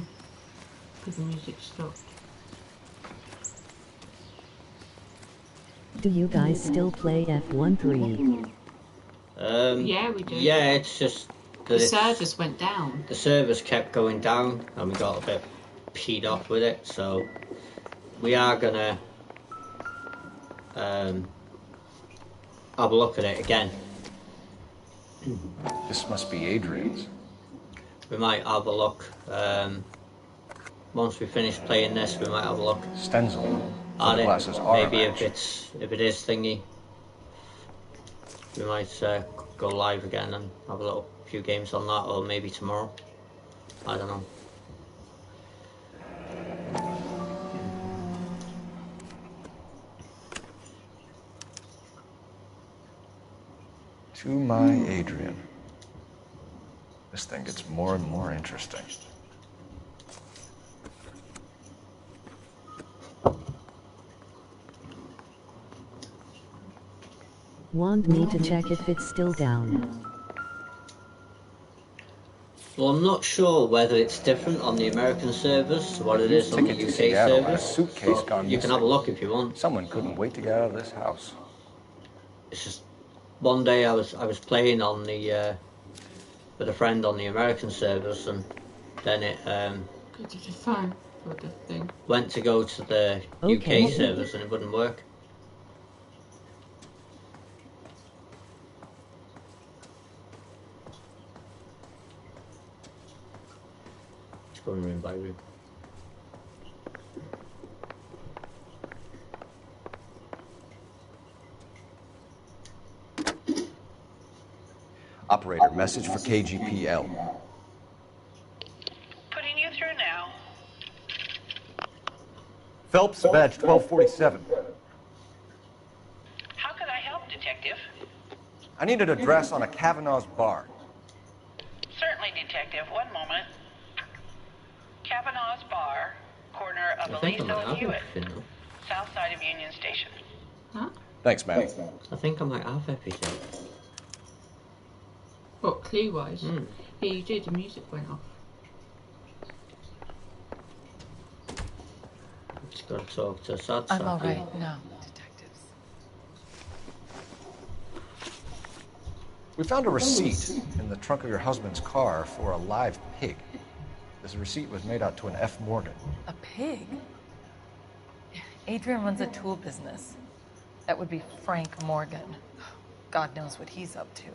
because the music stopped. Do you guys still play F13? Yeah, we do. Yeah, it's just that the servers went down. The servers kept going down, and we got a bit peed off with it. So we are gonna have a look at it again. This must be Adrian's. We might have a look. Once we finish playing this, we might have a look. Stenzel. At it. Maybe if if it is thingy, we might go live again and have a few games on that, or maybe tomorrow. I don't know. To my Adrian. This thing gets more and more interesting. Want me to check if it's still down? Well, I'm not sure whether it's different on the American servers to what it is on the UK servers. Suitcase gone you can have a look if you want. Someone couldn't wait to get out of this house. It's just one day I was playing on the with a friend on the American servers, and then it Go to the phone for the thing. went to go to the Okay. UK servers and it wouldn't work. Just going room by room. Operator, message for KGPL. Putting you through now. Phelps, badge 1247. How could I help, Detective? I need an address on a Kavanaugh's bar. Certainly, Detective. One moment. Kavanaugh's Bar, corner of I think I Aliso might and have Hewitt, everything. south side of Union Station. Huh? Thanks, man. I think I might have everything. What, clue-wise? Yeah, you did. The music went off. Just got to talk to Sad I'm Sack. all right now, detectives. We found a receipt in the trunk of your husband's car for a live pig. This receipt was made out to an F. Morgan. A pig? Adrian runs a tool business. That would be Frank Morgan. God knows what he's up to.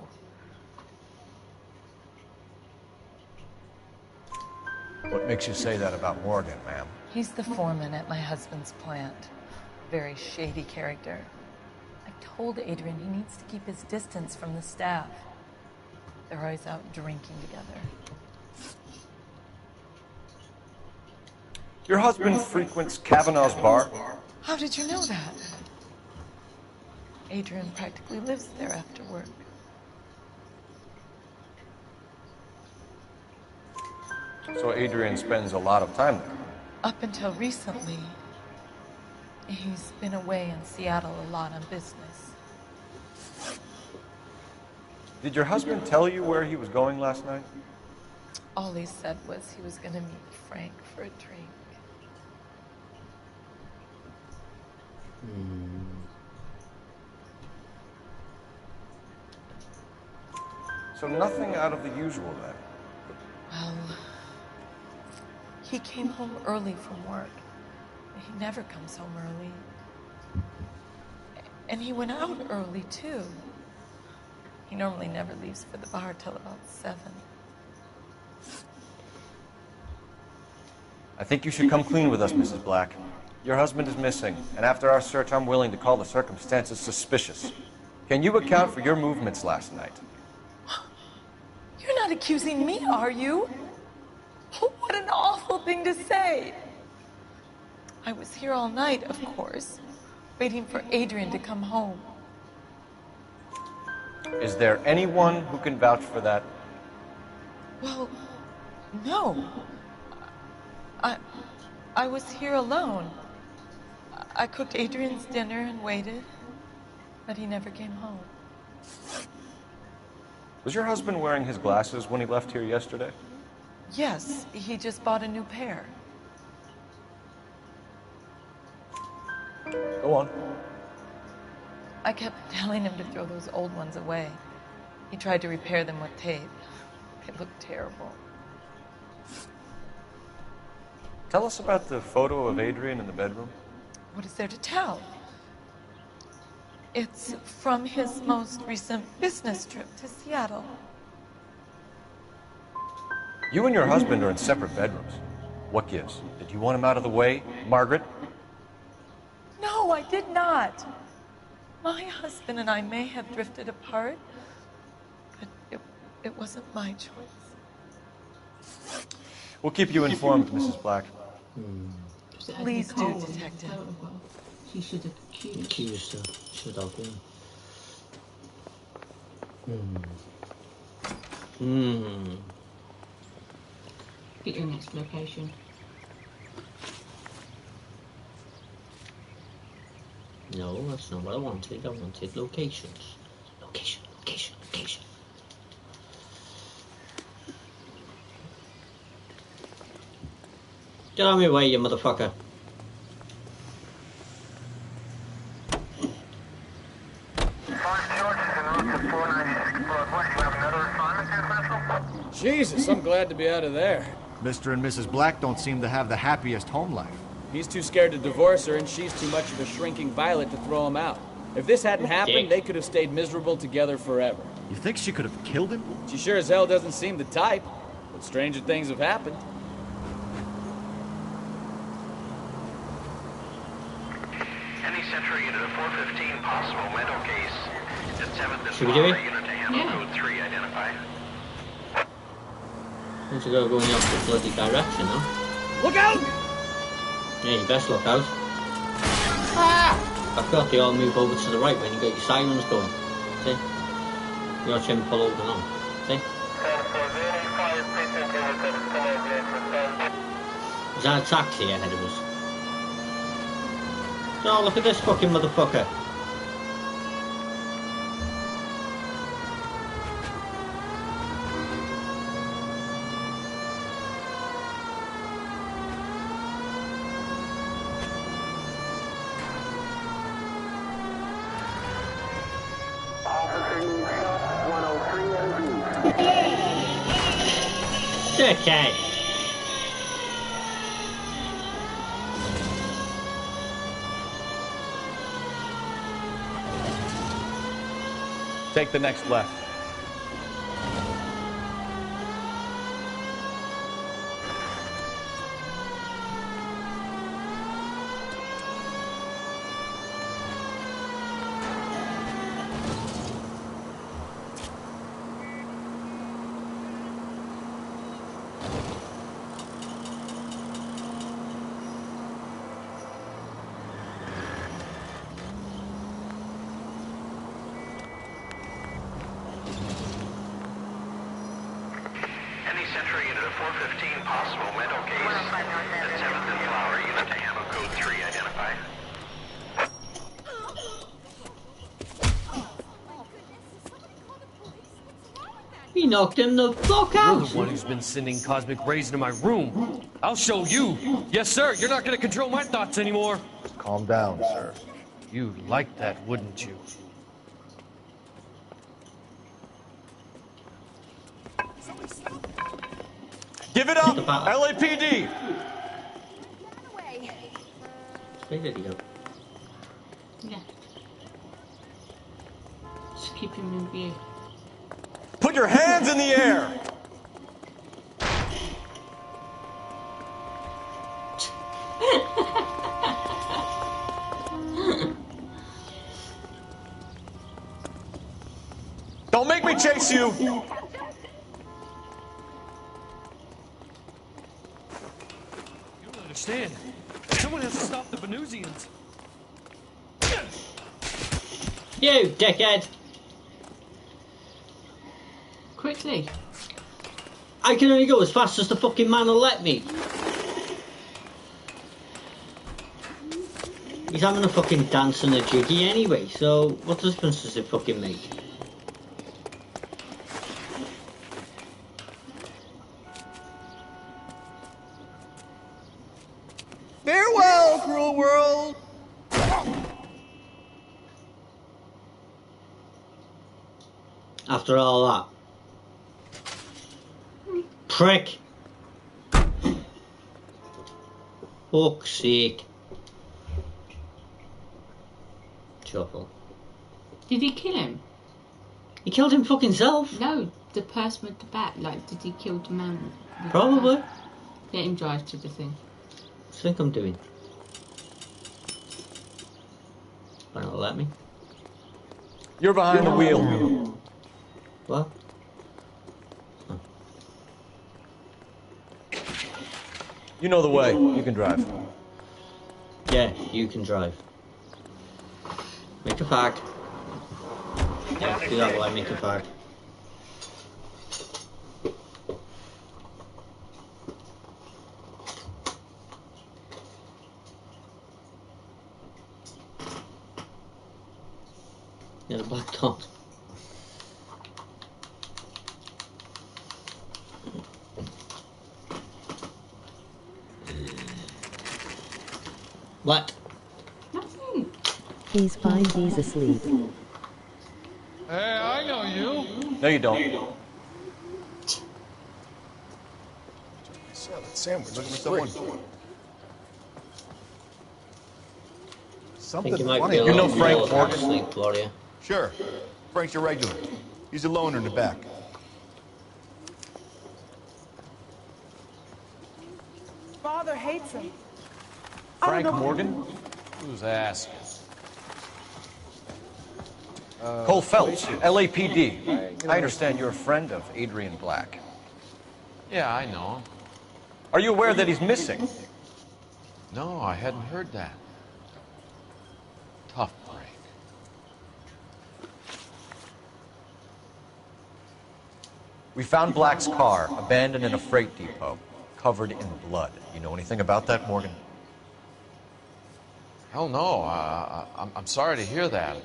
What makes you say that about Morgan, ma'am? He's the foreman at my husband's plant. Very shady character. I told Adrian he needs to keep his distance from the staff. They're always out drinking together. Your husband frequents Kavanaugh's bar? How did you know that? Adrian practically lives there after work. So Adrian spends a lot of time there. Up until recently, he's been away in Seattle a lot on business. Did your husband tell you where he was going last night? All he said was he was going to meet Frank for a drink. So nothing out of the usual then? Well, he came home early from work. He never comes home early. And he went out early, too. He normally never leaves for the bar till about 7. I think you should come clean with us, Mrs. Black. Your husband is missing, and after our search, I'm willing to call the circumstances suspicious. Can you account for your movements last night? You're not accusing me, are you? What an awful thing to say. I was here all night, of course, waiting for Adrian to come home. Is there anyone who can vouch for that? Well, no. I was here alone. I cooked Adrian's dinner and waited, but he never came home. Was your husband wearing his glasses when he left here yesterday? Yes, he just bought a new pair. Go on. I kept telling him to throw those old ones away. He tried to repair them with tape. They looked terrible. Tell us about the photo of Adrian in the bedroom. What is there to tell? It's from his most recent business trip to Seattle. You and your husband are in separate bedrooms. What gives? Did you want him out of the way, Margaret? No, I did not. My husband and I may have drifted apart, but it wasn't my choice. We'll keep you informed, Mrs. Black. Please do, Detective. She should have Accused her. Should have been. Get your next location. No, that's not what I wanted. I wanted locations. Location, location, location. Get out of my way, you motherfucker. Jesus, I'm glad to be out of there. Mr. and Mrs. Black don't seem to have the happiest home life. He's too scared to divorce her, and she's too much of a shrinking violet to throw him out. If this hadn't happened, they could have stayed miserable together forever. You think she could have killed him? She sure as hell doesn't seem the type, but stranger things have happened. Any Century unit of 415 possible mental case. At 7th and Should we do it? unit to handle code 3 identified. Once you go going the opposite bloody direction, huh? Look out! Yeah, you best look out. Ah! I forgot they all move over to the right when you got your sirens going. See? You watch him pull over now. See? Is that a taxi ahead of us? Oh, look at this fucking motherfucker. Dickhead. Take the next left. Any Century unit of 415 possible mental case. At 7th and Flower unit to handle code 3 identified. He knocked him the fuck You're out. the one who's been sending cosmic rays into my room. I'll show you. Yes, sir. You're not going to control my thoughts anymore. Calm down, sir. You'd like that, wouldn't you? Give it up, LAPD! Where did he go? Yeah. Just keep him in view. Put your hands in the air! Don't make me chase you! You don't understand. Someone has to stop the Venusians. You dickhead! Quickly. I can only go as fast as the fucking man will let me. He's having a fucking dance and a jiggy anyway, so what difference does it fucking make? Farewell, cruel world! After all that. Prick! Fuck's sake. Chuckle. Did he kill him? He killed him fucking self. No, the person with the bat. Like, did he kill the man? Probably. Let him drive to the thing. What do you think I'm doing? Why not let me? You're behind the wheel. What? Oh. You know the way. You can drive. Yeah, you can drive. Make a pack. Do that while I make a pack. Yeah, the black dot. What? Nothing. He's fine, he's asleep. Hey, I know you. No, you don't. Sandwich. Looking for someone. Something Think you might funny. be a You know little Frank more Morgan? sleep, Gloria. Sure. Frank's your regular. He's a loner in the back. Father hates him. Frank Morgan? Who's asking? Cole Phelps, LAPD. I understand you're a friend of Adrian Black. Yeah, I know him. Are you aware that he's missing? No, I hadn't heard that. Tough break. We found Black's car abandoned in a freight depot, covered in blood. You know anything about that, Morgan? Hell no. I'm sorry to hear that.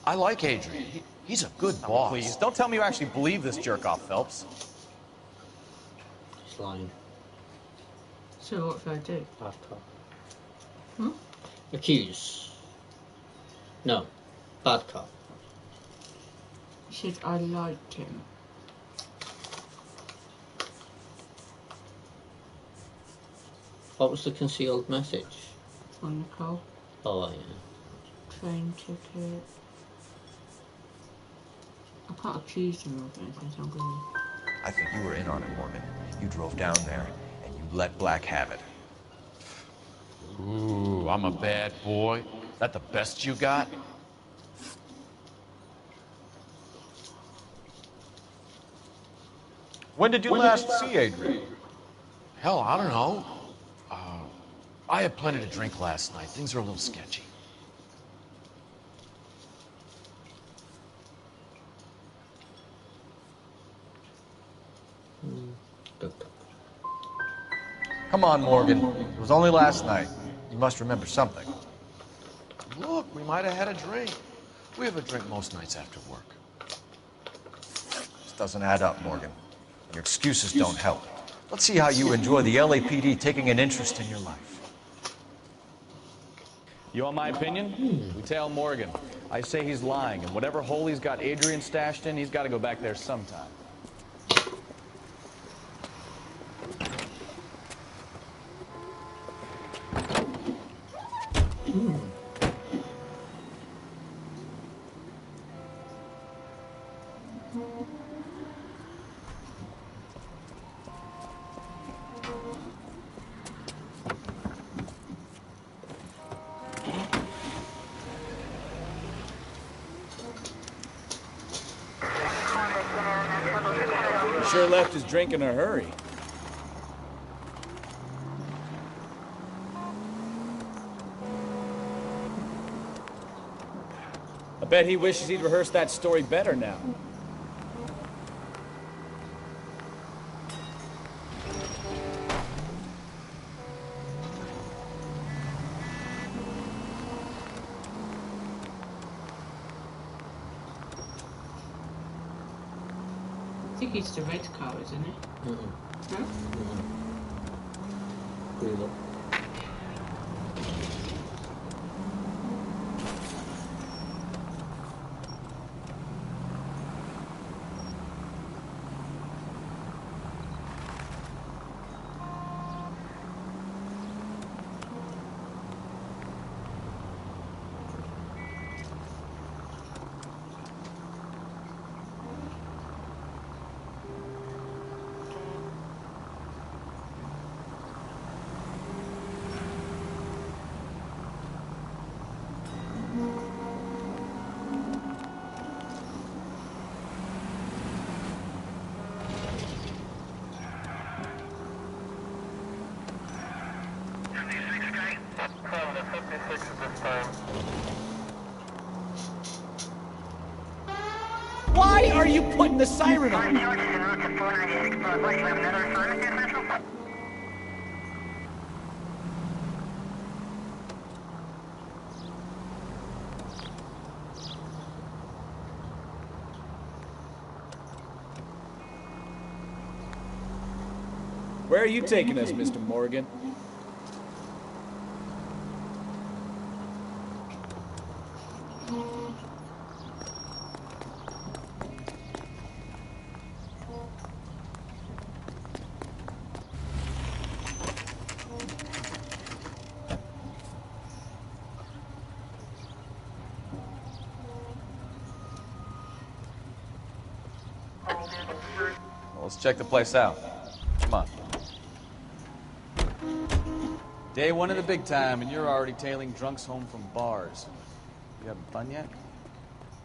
I like Adrian. He's a good boss. Please, don't tell me you actually believe this jerk-off, Phelps. He's lying. So what should I do? Half cop. Hmm? Accuse. No. Bad cop. Should I liked him? What was the concealed message? On Nicole. Oh, yeah. Train ticket. I can't accuse him of anything, so I'm going. I think you were in on it, Morgan. You drove down there, and you let Black have it. Ooh, I'm a bad boy. That the best you got? When did you last see Adrian? Hell, I don't know. I had plenty to drink last night. Things are a little sketchy. Come on, Morgan. It was only last night. You must remember something. Look, we might have had a drink. We have a drink most nights after work. This doesn't add up, Morgan. Your excuses don't help. Let's see how you enjoy the LAPD taking an interest in your life. You want my opinion? We tell Morgan. I say he's lying, and whatever hole he's got Adrian stashed in, he's got to go back there sometime. Sure left his drink in a hurry. I bet he wishes he'd rehearsed that story better now. I think it's the red car, isn't it? Mm-mm. No? Blue look. Why are you putting the siren on? Where are you taking us, Mr. Morgan? Well, let's check the place out. Come on. Day one of the big time, and you're already tailing drunks home from bars. You having fun yet?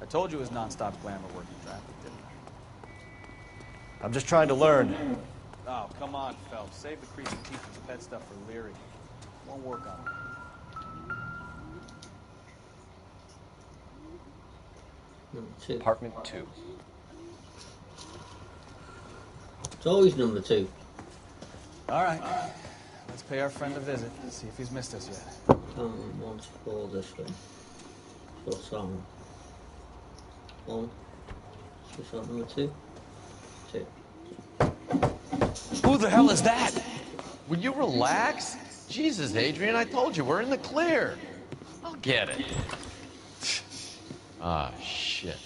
I told you it was non-stop glamour working traffic, didn't I? I'm just trying to learn. Oh, come on, Phelps. Save the creasy teacher's pet stuff for Leary. Won't work on it. Apartment 2. It's always number 2. All right. Let's pay our friend a visit. See if he's missed us yet. Come once for this way. For song. 1. Is that number 2? 2. Who the hell is that? Will you relax? Jesus, Adrian, I told you, we're in the clear. I'll get it. Ah, shit.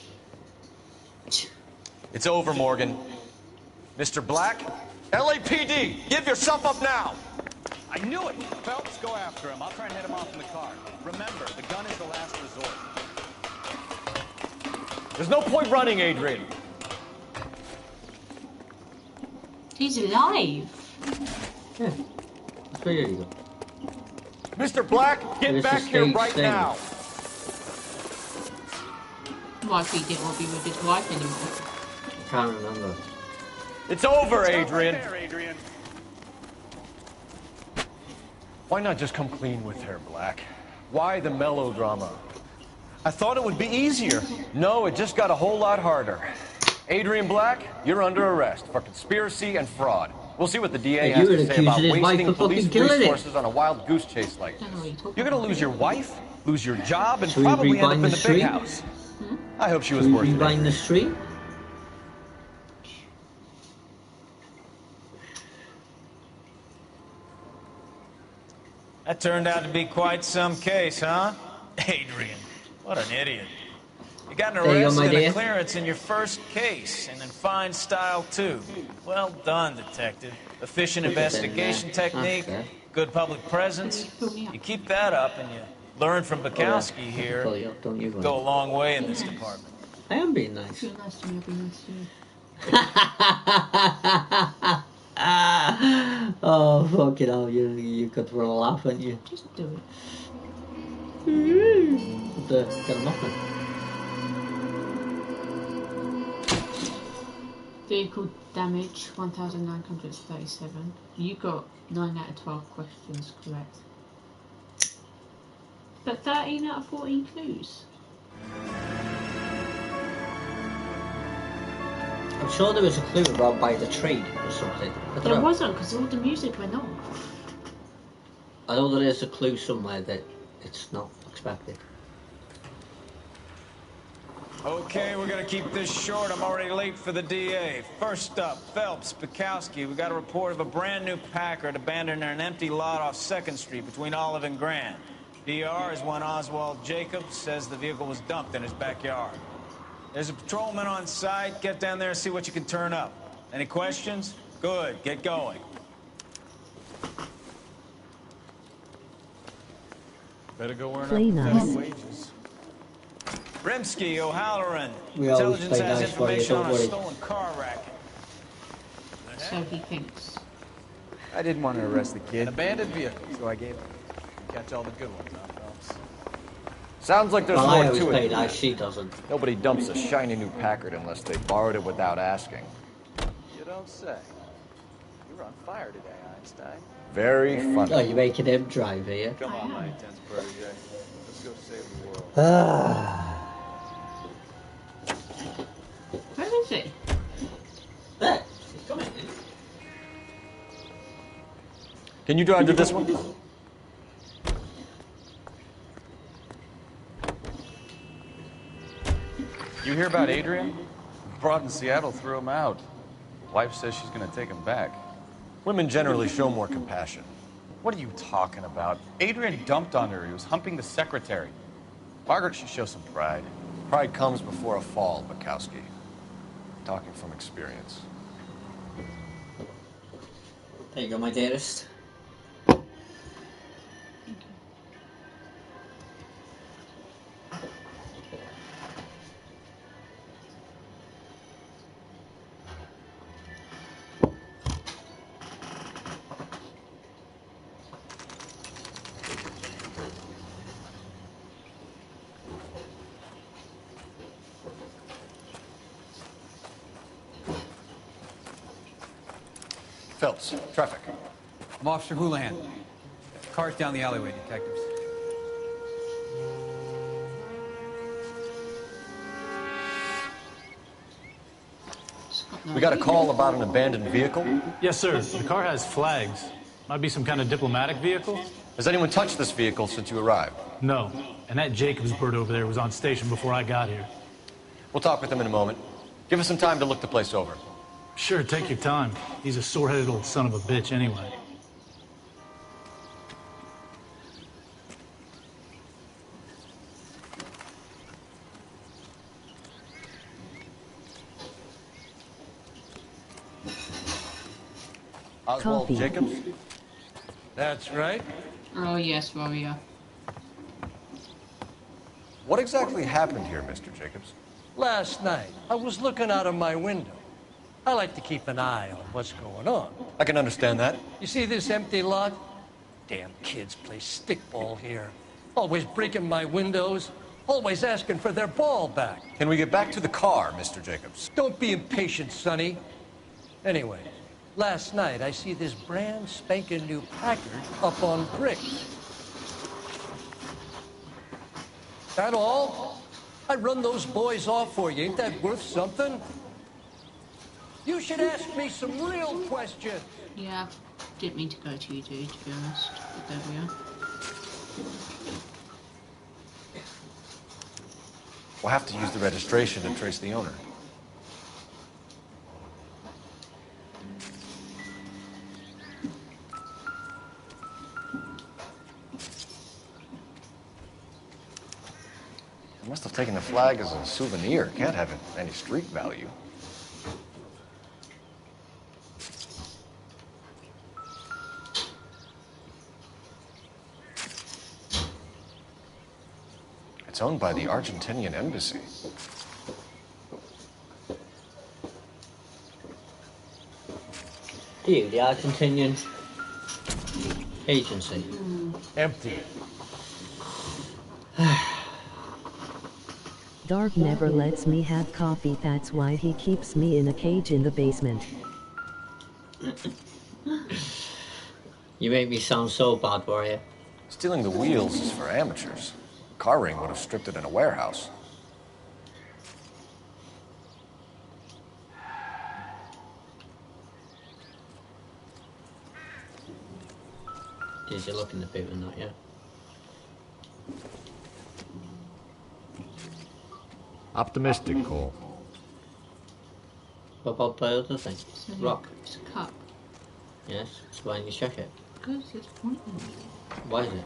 It's over, Morgan. Mr. Black, LAPD, give yourself up now! I knew it! Phelps, go after him. I'll try and head him off in the car. Remember, the gun is the last resort. There's no point running, Adrian. He's alive. Yeah. There you go. Mr. Black, get back here right now. Why he didn't want to be with his wife anymore? I can't remember. It's over, Adrian. Right there, Adrian. Why not just come clean with her, Black? Why the melodrama? I thought it would be easier. No, it just got a whole lot harder. Adrian Black, you're under arrest for conspiracy and fraud. We'll see what the DA has to say about wasting police resources on a wild goose chase like this. You're gonna lose your wife, lose your job, and probably end up in the big house. I hope she was worth it. Rebuying the street? That turned out to be quite some case, huh? Adrian, what an idiot. You got an arrest and a clearance in your first case, and in fine style, too. Well done, detective. Efficient investigation technique, good public presence. You keep that up, and you learn from Bukowski here. You go a long way in this department. I am being nice. You're nice to me, I'll be nice to you. Oh, fucking hell, you could for a laugh, aren't you? Just do it. Get him off then. Vehicle damage, 1,937. You got 9 out of 12 questions correct. But 13 out of 14 clues. I'm sure there was a clue about by the trade or something. There wasn't, because all the music went on. I know there is a clue somewhere that it's not expected. Okay, we're gonna keep this short. I'm already late for the DA. First up, Phelps, Bukowski. We got a report of a brand new Packard abandoned in an empty lot off 2nd Street between Olive and Grand. DR is one Oswald Jacobs, says the vehicle was dumped in his backyard. There's a patrolman on site. Get down there and see what you can turn up. Any questions? Good, get going. Better go earn our wages. Rimsky, O'Halloran. Intelligence has information on a stolen car racket. So he thinks. I didn't want to arrest the kid. An abandoned vehicle. So I gave it. Catch all the good ones, huh, Phelps? Sounds like there's more to it. That she doesn't. Nobody dumps a shiny new Packard unless they borrowed it without asking. You don't say. You You're on fire today, Einstein. Very funny. Oh, you're making him drive here. Come on, my intense protege. Let's go save the world. Where is he? There. He's coming. Can you drive to this one? You hear about Adrian? Broad in Seattle threw him out. Wife says she's gonna take him back. Women generally show more compassion. What are you talking about? Adrian dumped on her. He was humping the secretary. Margaret should show some pride. Pride comes before a fall, Bukowski. Talking from experience. There you go, my dearest. Phelps, traffic. I'm Officer Houlihan. Cars down the alleyway, detectives. We got a call about an abandoned vehicle. Yes, sir. The car has flags. Might be some kind of diplomatic vehicle. Has anyone touched this vehicle since you arrived? No. And that Jacobs bird over there was on station before I got here. We'll talk with him in a moment. Give us some time to look the place over. Sure, take your time. He's a sore-headed old son of a bitch anyway. Oswald Coffee. Jacobs? That's right. Oh, yes, warrior. What exactly happened here, Mr. Jacobs? Last night, I was looking out of my window. I like to keep an eye on what's going on. I can understand that. You see this empty lot? Damn kids play stickball here. Always breaking my windows, always asking for their ball back. Can we get back to the car, Mr. Jacobs? Don't be impatient, Sonny. Anyway, last night I see this brand spanking new Packard up on bricks. That all? I run those boys off for you. Ain't that worth something? You should ask me some real questions. Yeah, didn't mean to go to you two, to be honest. But there we are. We'll have to use the registration to trace the owner. I must have taken the flag as a souvenir. Can't have any street value. It's owned by the Argentinian embassy. The Argentinian agency. Empty. Dark never lets me have coffee, that's why he keeps me in a cage in the basement. You make me sound so bad, warrior. Stealing the wheels is for amateurs. Car ring would have stripped it in a warehouse. Did you look in the boot and that, yeah? Optimistic, Cole. What about the other thing? Rock. It's a cup. Yes, so why don't you check it? Because it's pointless. Why is it?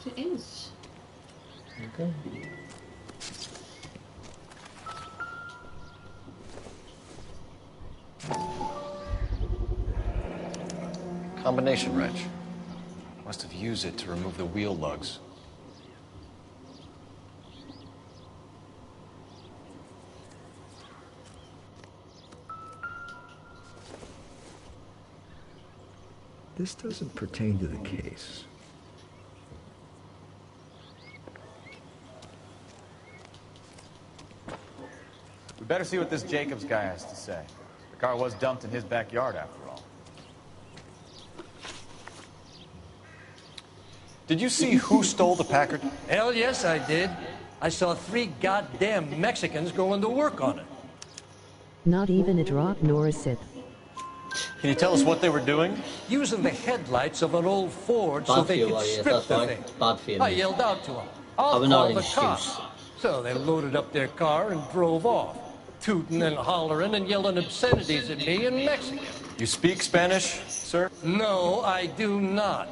It is. Okay. Combination wrench. Must have used it to remove the wheel lugs. This doesn't pertain to the case. We better see what this Jacobs guy has to say. The car was dumped in his backyard, after all. Did you see who stole the Packard? Hell yes, I did. I saw 3 goddamn Mexicans going to work on it. Not even a drop nor a sip. Can you tell us what they were doing? Using the headlights of an old Ford so they could strip the thing. I yelled out to them, I'll call the cops. So they loaded up their car and drove off, tooting and hollering and yelling obscenities at me in Mexican. You speak Spanish, sir? No, I do not.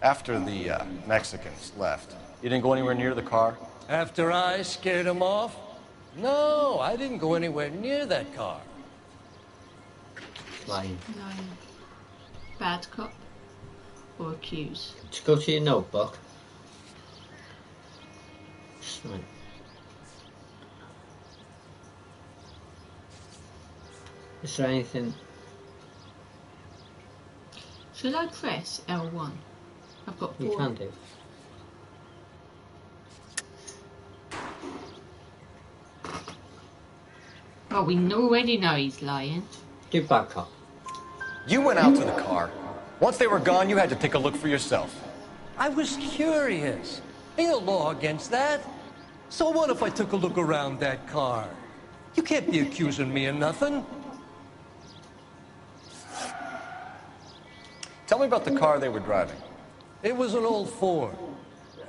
After the Mexicans left, you didn't go anywhere near the car? After I scared them off? No, I didn't go anywhere near that car. Lying. Bad cop or accused? Just go to your notebook. Right. Is there anything? Should I press L1? I've got 4. You can do. Well, we already know he's lying. Do bad cop. You went out to the car. Once they were gone, you had to take a look for yourself. I was curious. Ain't no law against that. So what if I took a look around that car? You can't be accusing me of nothing. Tell me about the car they were driving. It was an old Ford.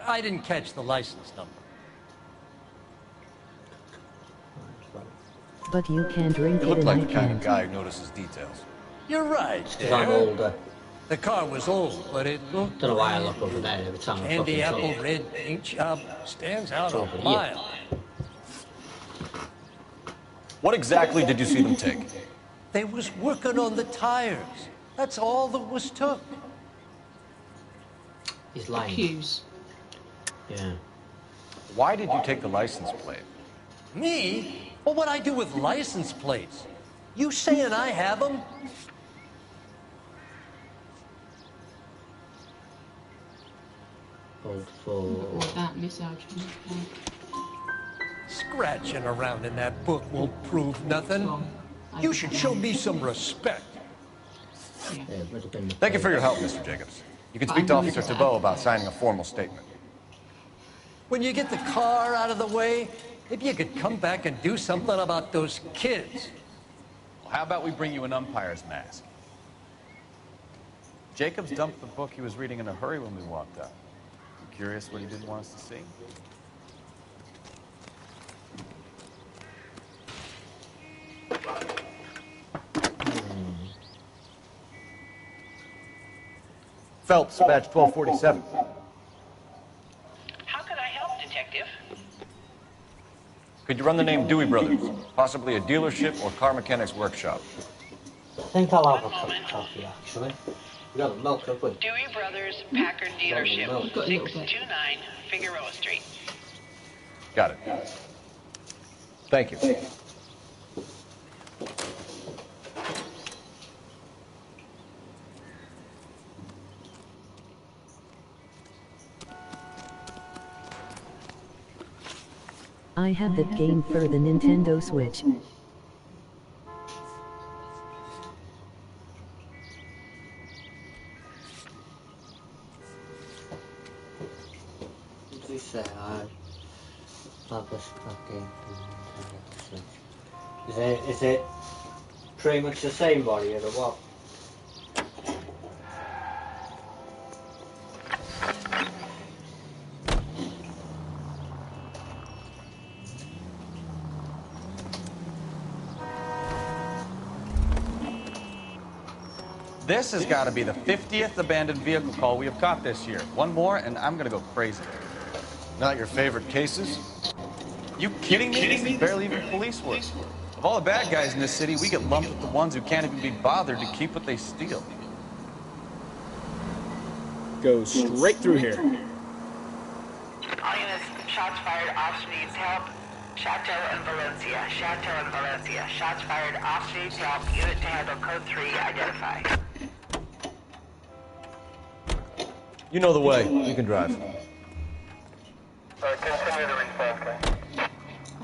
I didn't catch the license number. But you can drink You it look and like I the kind can't. of guy who notices details. You're right. I'm older. The car was old, but it looked... Don't know why I look over there every time I Candy fucking apple talk. red paint job stands out It's over a here. mile. What exactly did you see them take? They was working on the tires. That's all that was took. He's lying. Accused. Yeah. Why did you take the license plate? Me? Well, what'd I do with license plates? You saying I have them? Old Ford. Or that misogyny. Scratching around in that book won't prove nothing. You should show me some respect. Yeah, it would have been the Thank you for your help, Mr. Jacobs. You can speak to Officer Thibault about signing a formal statement. When you get the car out of the way, maybe you could come back and do something about those kids. Well, how about we bring you an umpire's mask? Jacobs dumped the book he was reading in a hurry when we walked out. You curious what he didn't want us to see? Phelps, badge 1247. How could I help, Detective? Could you run the name Dewey Brothers? Possibly a dealership or car mechanic's workshop. I think I'll have a cup of coffee, actually. We got the milk, have we? Dewey Brothers Packard Dealership, Got a little bit. 629 Figueroa Street. Got it. Thank you. I had that game for the Nintendo Switch. What did you say? I love this game. Is it pretty much the same body or what? This has got to be the 50th abandoned vehicle call we have caught this year. One more, and I'm going to go crazy. Not your favorite cases? You kidding me? This is barely even police work. Of all the bad guys in this city, we get lumped with the ones who can't even be bothered to keep what they steal. Go straight through here. All units, shots fired, officer needs help. Chateau and Valencia, Chateau and Valencia. Shots fired, officer needs help. Unit to handle code 3, identify. You know the way. You can drive. I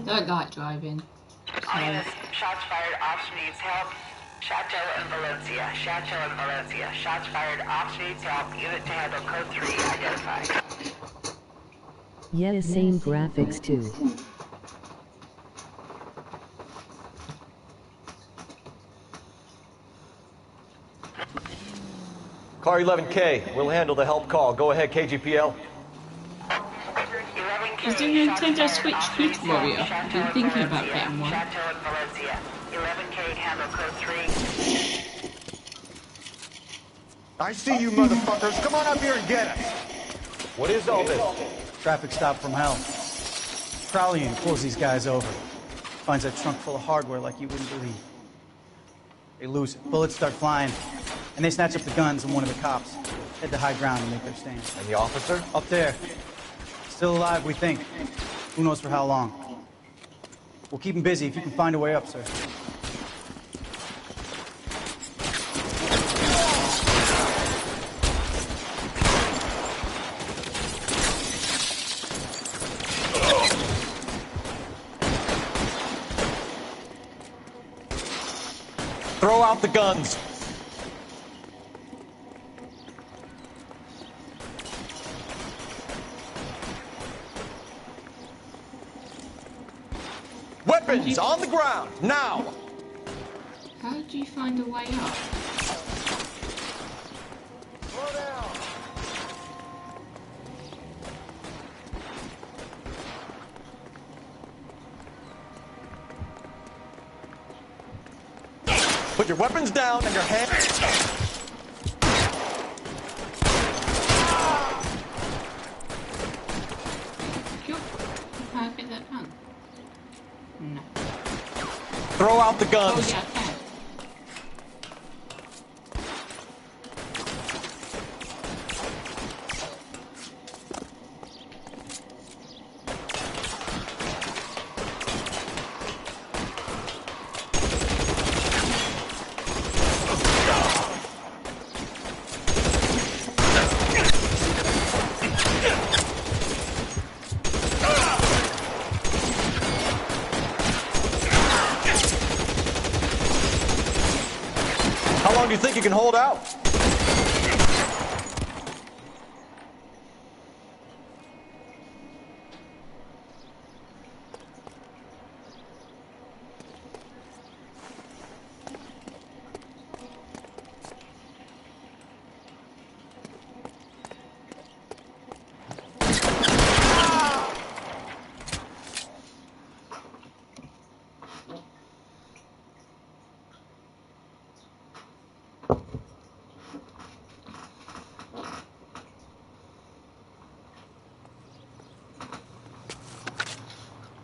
don't like driving. All units, shots fired, officer needs help. Chateau and Valencia. Chateau and Valencia. Shots fired off-street to help. Unit to handle code 3 identified. Yeah, same graphics too. Car 11K, we'll handle the help call. Go ahead, KGPL. Is the Nintendo Switch good, Warrior? I've been thinking about getting one. Chateau and Valencia. 11K handle code 3. I see you motherfuckers. Come on up here and get us. What is all this? Traffic stop from hell. Crowley pulls these guys over. Finds a trunk full of hardware like you wouldn't believe. They lose it. Bullets start flying. And they snatch up the guns and one of the cops. Head to high ground and make their stand. And the officer? Up there. Still alive, we think. Who knows for how long. We'll keep him busy if you can find a way up, sir. Throw out the guns. Weapons on the ground, now! How do you find a way up? Slow down. Put your weapons down and your hands up. How do I get that done? No. Throw out the guns. Oh, yeah, I can. How long do you think you can hold out?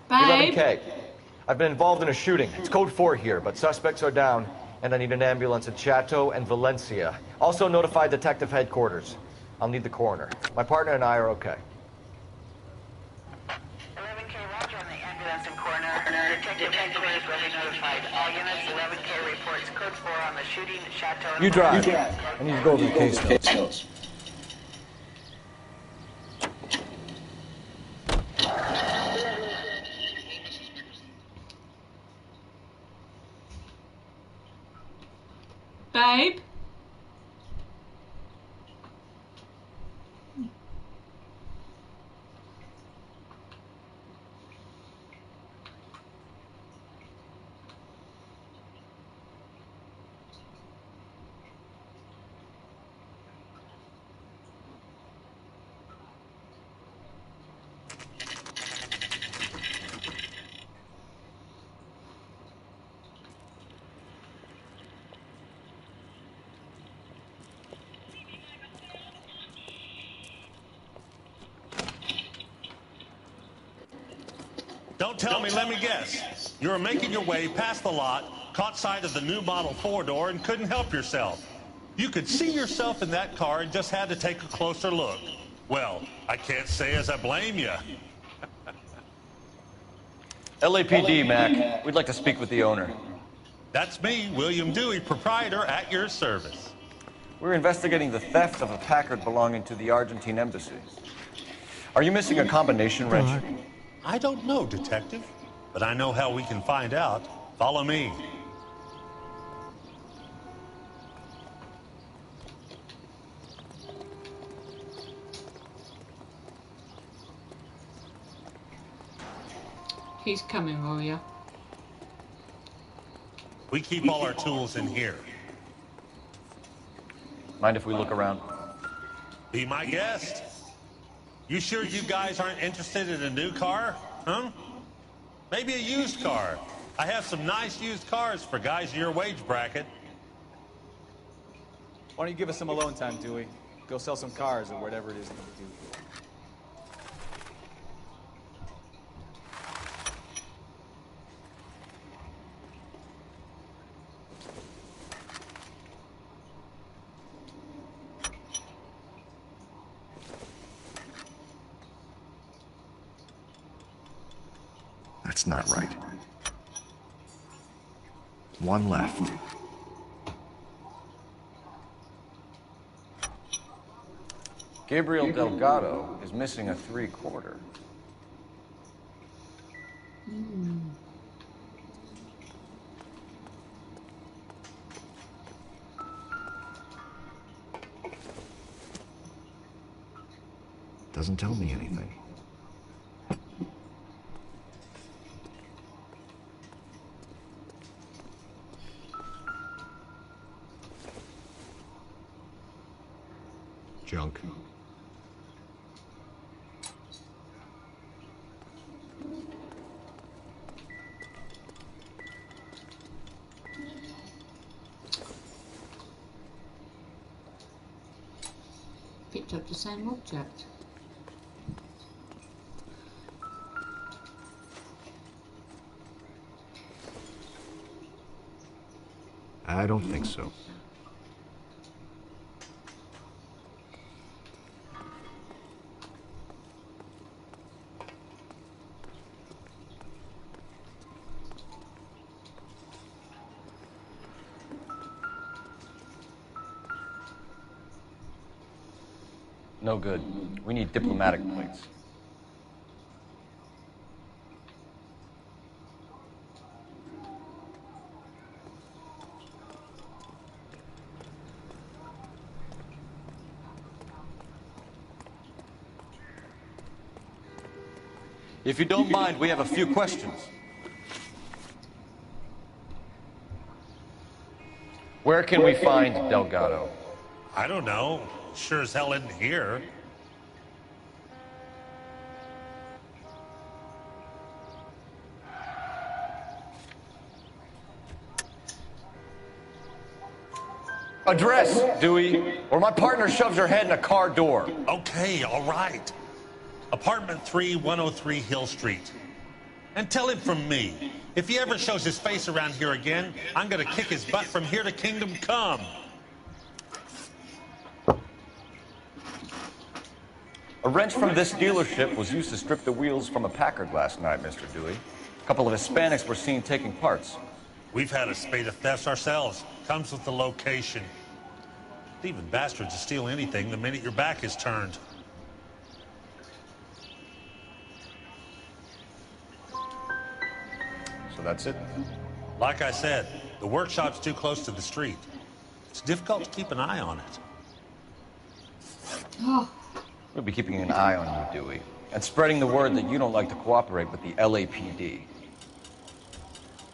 Babe. 11K. I've been involved in a shooting. It's code 4 here, but suspects are down, and I need an ambulance at Chateau and Valencia. Also notify detective headquarters. I'll need the coroner. My partner and I are okay. 11K, roger on the ambulance and coroner. Detective headquarters will be notified. All units, 11K reports code 4 on the shooting at Chateau and You drive. Valencia. I need to go over the case notes. Babe? Don't tell me, let me guess. You were making your way past the lot, caught sight of the new Model 4 door, and couldn't help yourself. You could see yourself in that car and just had to take a closer look. Well, I can't say as I blame you. LAPD, Mac. We'd like to speak with the owner. That's me, William Dewey, proprietor, at your service. We're investigating the theft of a Packard belonging to the Argentine embassy. Are you missing a combination wrench? I don't know, Detective, but I know how we can find out. Follow me. He's coming, warrior. We keep all our tools in here. Mind if we look around? Be my guest. You sure you guys aren't interested in a new car? Huh? Maybe a used car. I have some nice used cars for guys in your wage bracket. Why don't you give us some alone time, Dewey? Go sell some cars or whatever it is that you do. That's not right. One left. Gabriel Delgado is missing a 3/4. Doesn't tell me anything. Junk. Picked up the same object. I don't think so. No good. We need diplomatic plates. If you don't mind, we have a few questions. Where can we find Delgado? I don't know. Sure as hell isn't here. Address, Dewey, or my partner shoves her head in a car door. Okay, all right. Apartment 3, 103 Hill Street. And tell him from me, if he ever shows his face around here again, I'm gonna kick his butt from here to Kingdom Come. A wrench from this dealership was used to strip the wheels from a Packard last night, Mr. Dewey. A couple of Hispanics were seen taking parts. We've had a spate of thefts ourselves. Comes with the location. Thieving bastards will steal anything the minute your back is turned. So that's it? Like I said, the workshop's too close to the street. It's difficult to keep an eye on it. Oh. We'll be keeping an eye on you, Dewey, and spreading the word that you don't like to cooperate with the LAPD.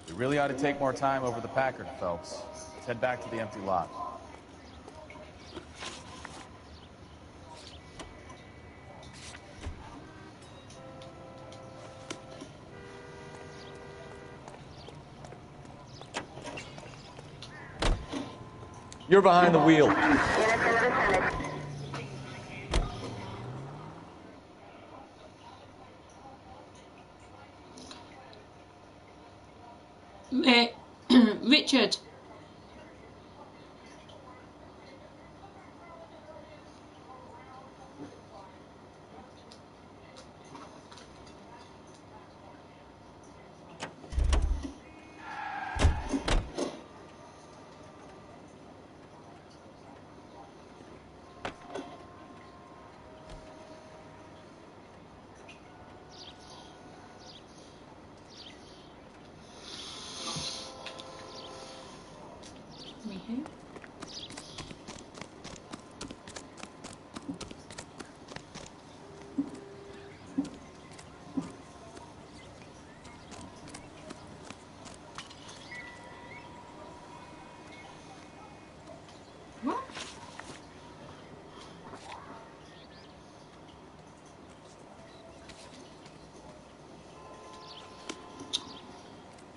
We really ought to take more time over the Packard, Phelps. Let's head back to the empty lot. You're behind the wheel. Richard. What?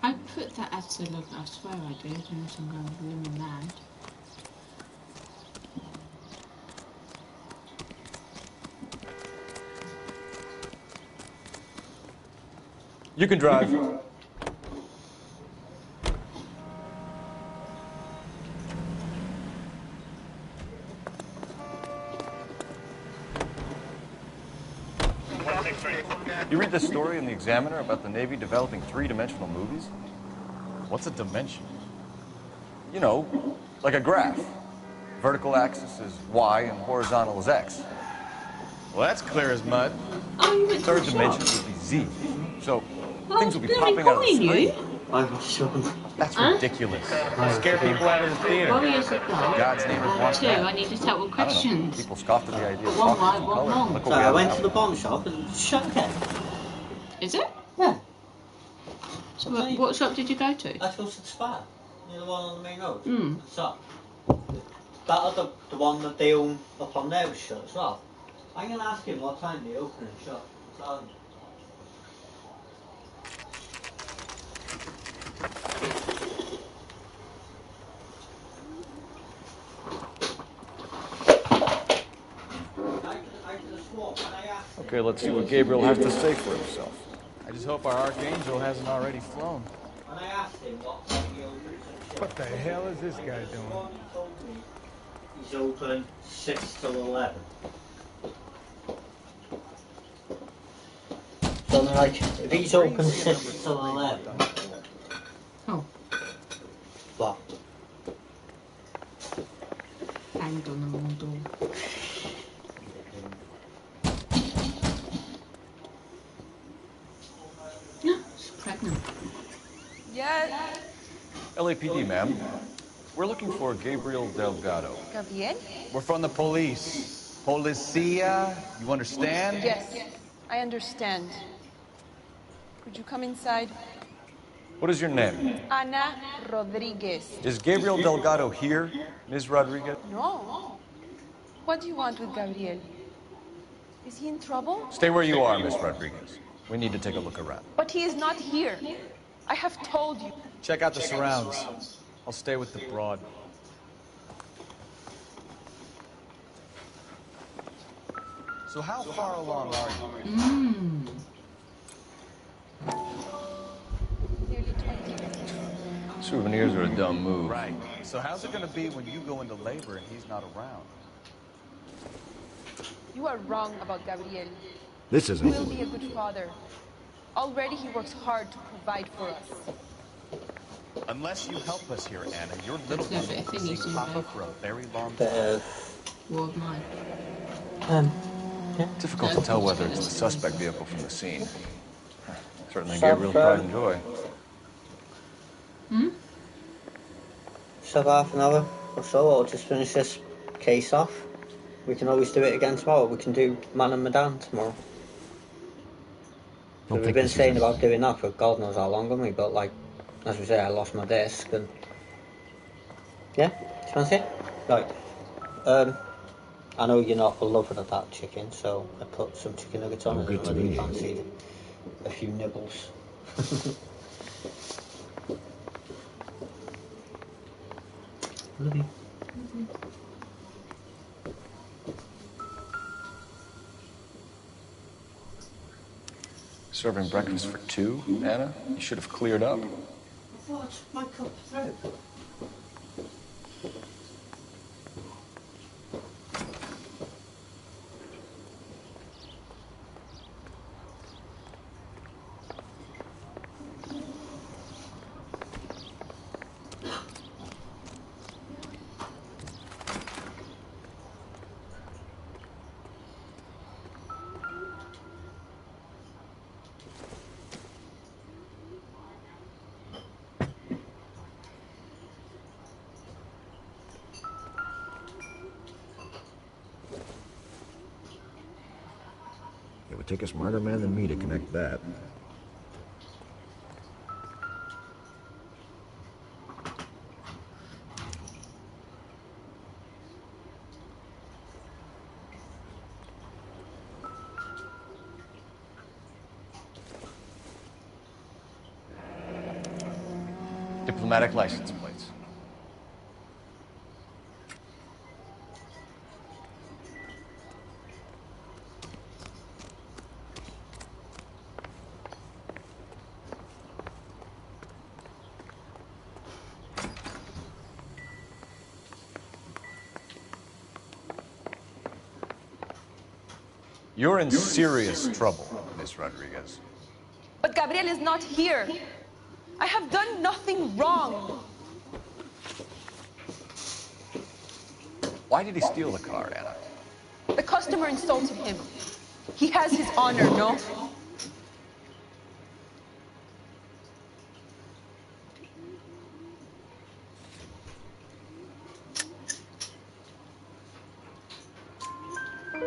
I put that as the look, I swear I did, unless I'm going blooming mad. You can drive. You read this story in the Examiner about the Navy developing three-dimensional movies? What's a dimension? You know, like a graph. Vertical axis is Y and horizontal is X. Well, that's clear as mud. Third dimension would be Z. So things will be popping out of the screen. That's ridiculous. Scare people out of the theater. Oh, yes, it does. God's name is one. Two, I need to start with questions. People scoffed at the idea of One talking right, some one color. wrong. Look So what we I have went now. to the pawn shop and shut it. Is it? Yeah. So what shop did you go to? Let's go to the spa. You know, the one on the main road. Hmm. So, that other, the one that they own up on there was shut as well. I'm going to ask him what time they open and shut. So, Okay, let's see what Gabriel has to say for himself. I just hope our Archangel hasn't already flown. when I asked him what time he opens and shut. What the hell is this guy doing? He told me he's open 6 till 11. So like, if he's open 6 till 11. Oh. What? Hanged on the wrong door. She's pregnant. Yes. LAPD, ma'am. We're looking for Gabriel Delgado. Gabriel? We're from the police. Policia, you understand? Yes, I understand. Could you come inside? What is your name? Ana Rodriguez. Is Gabriel Delgado here, Ms. Rodriguez? No. What do you want with Gabriel? Is he in trouble? Stay where you are, Ms. Rodriguez. We need to take a look around. But he is not here. I have told you. Check out the surrounds. I'll stay with the broad. So how far along are you? Nearly 20. Souvenirs are a dumb move. Right. So how's it going to be when you go into labor and he's not around? You are wrong about Gabriel. This isn't He will be a good father. Already he works hard to provide for us. Unless you help us here, Anna, your little No, one but I will think see he's in Papa bed. for a very long time. War of mine. Yeah. Difficult to tell whether it's the suspect vehicle from the scene. Certainly Stop, Gabriel's pride and joy. Hmm? So half an hour or so, I'll just finish this case off. We can always do it again tomorrow. We can do Man and Madame tomorrow. But we've been saying about doing that for God knows how long, haven't we? But like, as we say, I lost my disc and... Yeah? Do you fancy it? Right. I know you're not a lover of that chicken, so I put some chicken nuggets on it. good to I really me. fancied a few nibbles. Love you. Serving breakfast for two, Anna? You should have cleared up. I thought I took my cup through. It would take a smarter man than me to connect that. automatic license plates. You're in serious trouble, Miss Rodriguez. But Gabriel is not here. I have done nothing wrong. Why did he steal the car, Anna? The customer insulted him. He has his honor, no?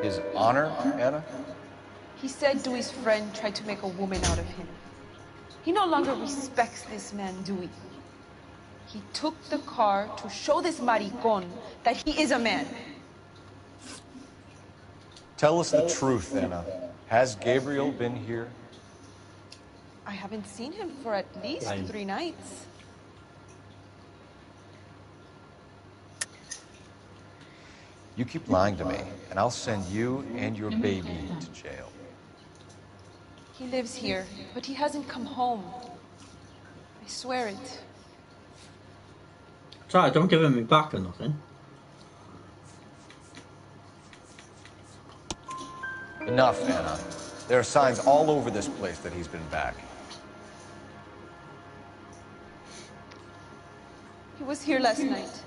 His honor, Anna? He said Dewey's friend tried to make a woman out of him. He no longer respects this man, Dewey. He took the car to show this maricón that he is a man. Tell us the truth, Anna. Has Gabriel been here? I haven't seen him for at least 3 nights. You keep lying to me, and I'll send you and your baby to jail. He lives here, but he hasn't come home. I swear it. Sorry, don't give him me back or nothing. Enough, Anna. There are signs all over this place that he's been back. He was here last night.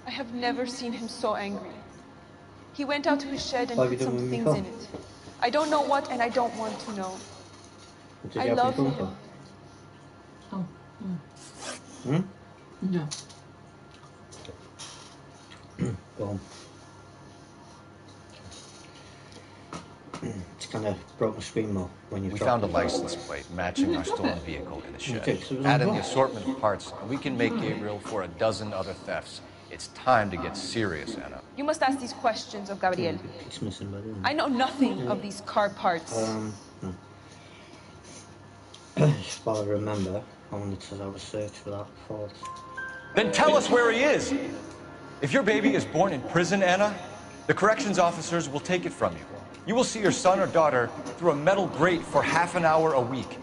I have never seen him so angry. He went out to his shed and put some things in it. I don't know what, and I don't want to know. I love him. Oh. No. Go on. It's kind of broke my screen more when you. We found a license plate matching our stolen vehicle in the shed. Add in the assortment of parts, and we can make Gabriel for a dozen other thefts. It's time to get serious, Anna. You must ask these questions of Gabriel. It's missing, but I know nothing of these car parts. No. As far as I remember, I wanted to have a search for that fault. Then tell us where he is! If your baby is born in prison, Anna, the corrections officers will take it from you. You will see your son or daughter through a metal grate for half an hour a week.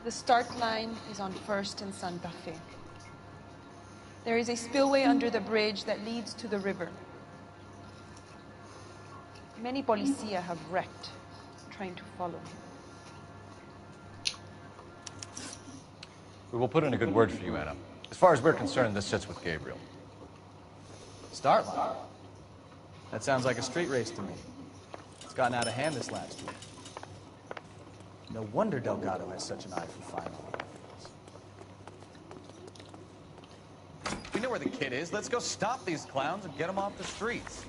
The start line is on 1st and Santa Fe. There is a spillway under the bridge that leads to the river. Many policia have wrecked trying to follow him. We will put in a good word for you, Anna. As far as we're concerned, this sits with Gabriel. Start line? That sounds like a street race to me. It's gotten out of hand this last year. No wonder Delgado has such an eye for fine art. We know where the kid is. Let's go stop these clowns and get them off the streets.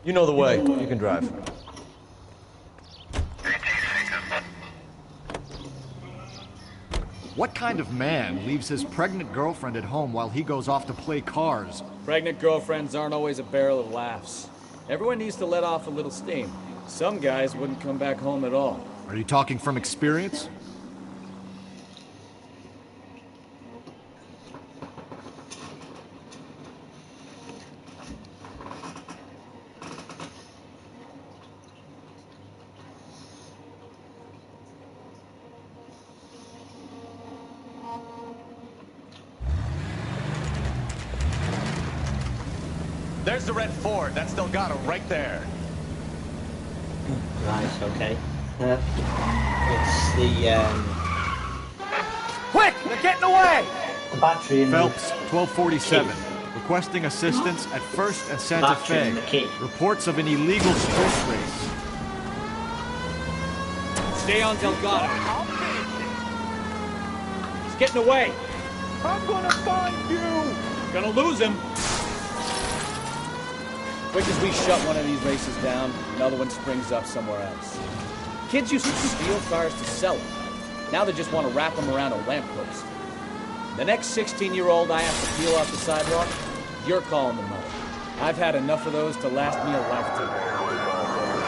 You know the way. You can drive. What kind of man leaves his pregnant girlfriend at home while he goes off to play cars? Pregnant girlfriends aren't always a barrel of laughs. Everyone needs to let off a little steam. Some guys wouldn't come back home at all. Are you talking from experience? There's the red Ford. That's Delgado right there. Nice, okay. It's the, Quick! They're getting away! the battery in Phelps, the... 1247. Requesting assistance at 1st and Santa Battery Fe. in the key. Reports of an illegal street race. Stay on Delgado. He's getting away. I'm gonna find you! Gonna lose him. Quick as we shut one of these races down, another one springs up somewhere else. Kids used to steal cars to sell them. Now they just want to wrap them around a lamppost. The next 16-year-old I have to peel off the sidewalk, you're calling the mother. I've had enough of those to last me a lifetime.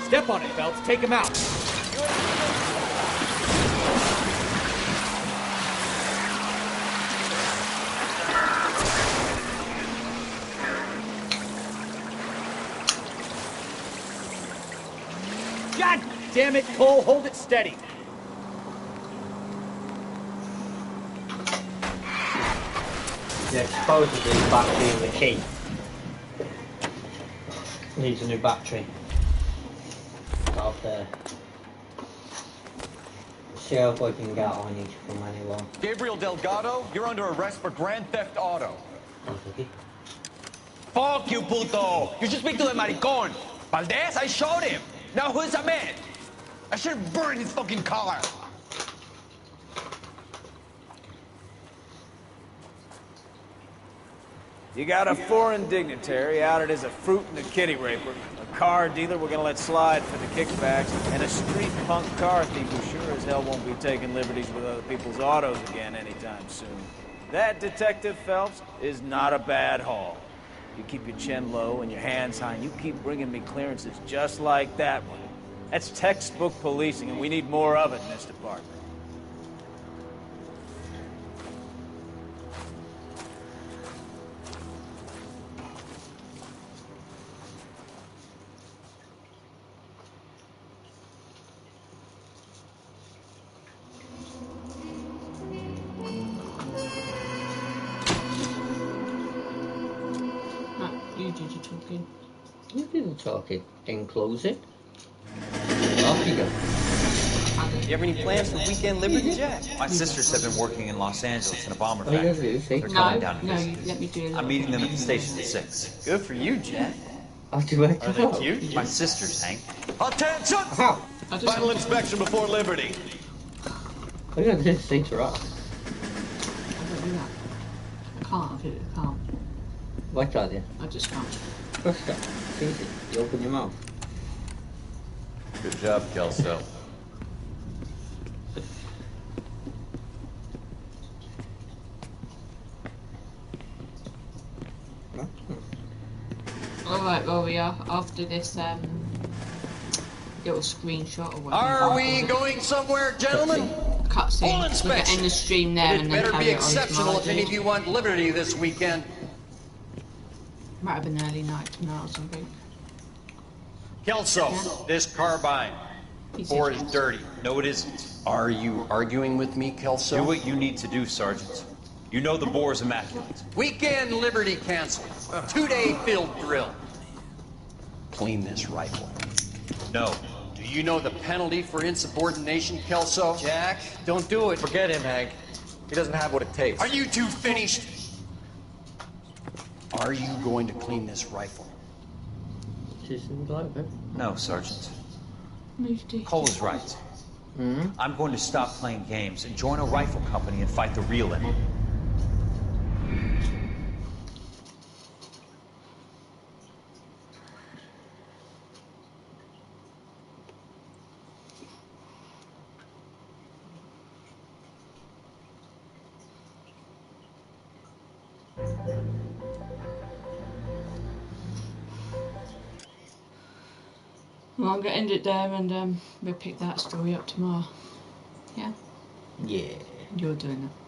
Step on it, Phelps. Take him out. God damn it, Cole. Hold it steady. Yeah, supposedly the battery in the key needs a new battery. Out there. See how we can get on it from anyone. Gabriel Delgado, you're under arrest for Grand Theft Auto. Fuck you, puto! You should speak to the maricon. Valdez, I showed him. Now who's a man? I should have burned his fucking car. You got a foreign dignitary outed as a fruit and a kitty raper, a car dealer we're gonna let slide for the kickbacks, and a street punk car thief who sure as hell won't be taking liberties with other people's autos again anytime soon. That, Detective Phelps, is not a bad haul. You keep your chin low and your hands high, and you keep bringing me clearances just like that one. That's textbook policing, and we need more of it in this department. You did your talking. You didn't talk it. Didn't close it. Off you go. You have any plans for weekend Liberty, Jack? My sisters have been working in Los Angeles in a bomber Oh, yeah, factory. see? They're coming down to No, visit. you let me do it. I'm meeting them at the station at 6. Good for you, Jack. I'll do it. Are they cute? My sisters, Hank. Attention! Final inspection before Liberty. Look at this thing's rock. I can't, I can't. Why can't you? I just can't. Push it. It's easy. You open your mouth. Good job, Kelso. Alright, well we are after this little screenshot or whatever. Are we going somewhere, gentlemen? Cutscene. Full We're gonna inspection. end the stream there But and it then better carry be it on exceptional tomorrow, if any of dude. you want Liberty this weekend. Might have an early night tonight or something. Kelso, this carbine. Four is dirty. No, it isn't. Are you arguing with me, Kelso? Do what you need to do, Sergeant. You know the bore's immaculate. Weekend Liberty canceled. 2-day field drill. Clean this rifle. No. Do you know the penalty for insubordination, Kelso? Jack, don't do it. Forget him, Hank. He doesn't have what it takes. Are you two finished? Are you going to clean this rifle? No, Sergeant. Moved Cole is right. I'm going to stop playing games and join a rifle company and fight the real enemy. Well, I'm gonna end it there and we'll pick that story up tomorrow. Yeah? Yeah. You're doing it.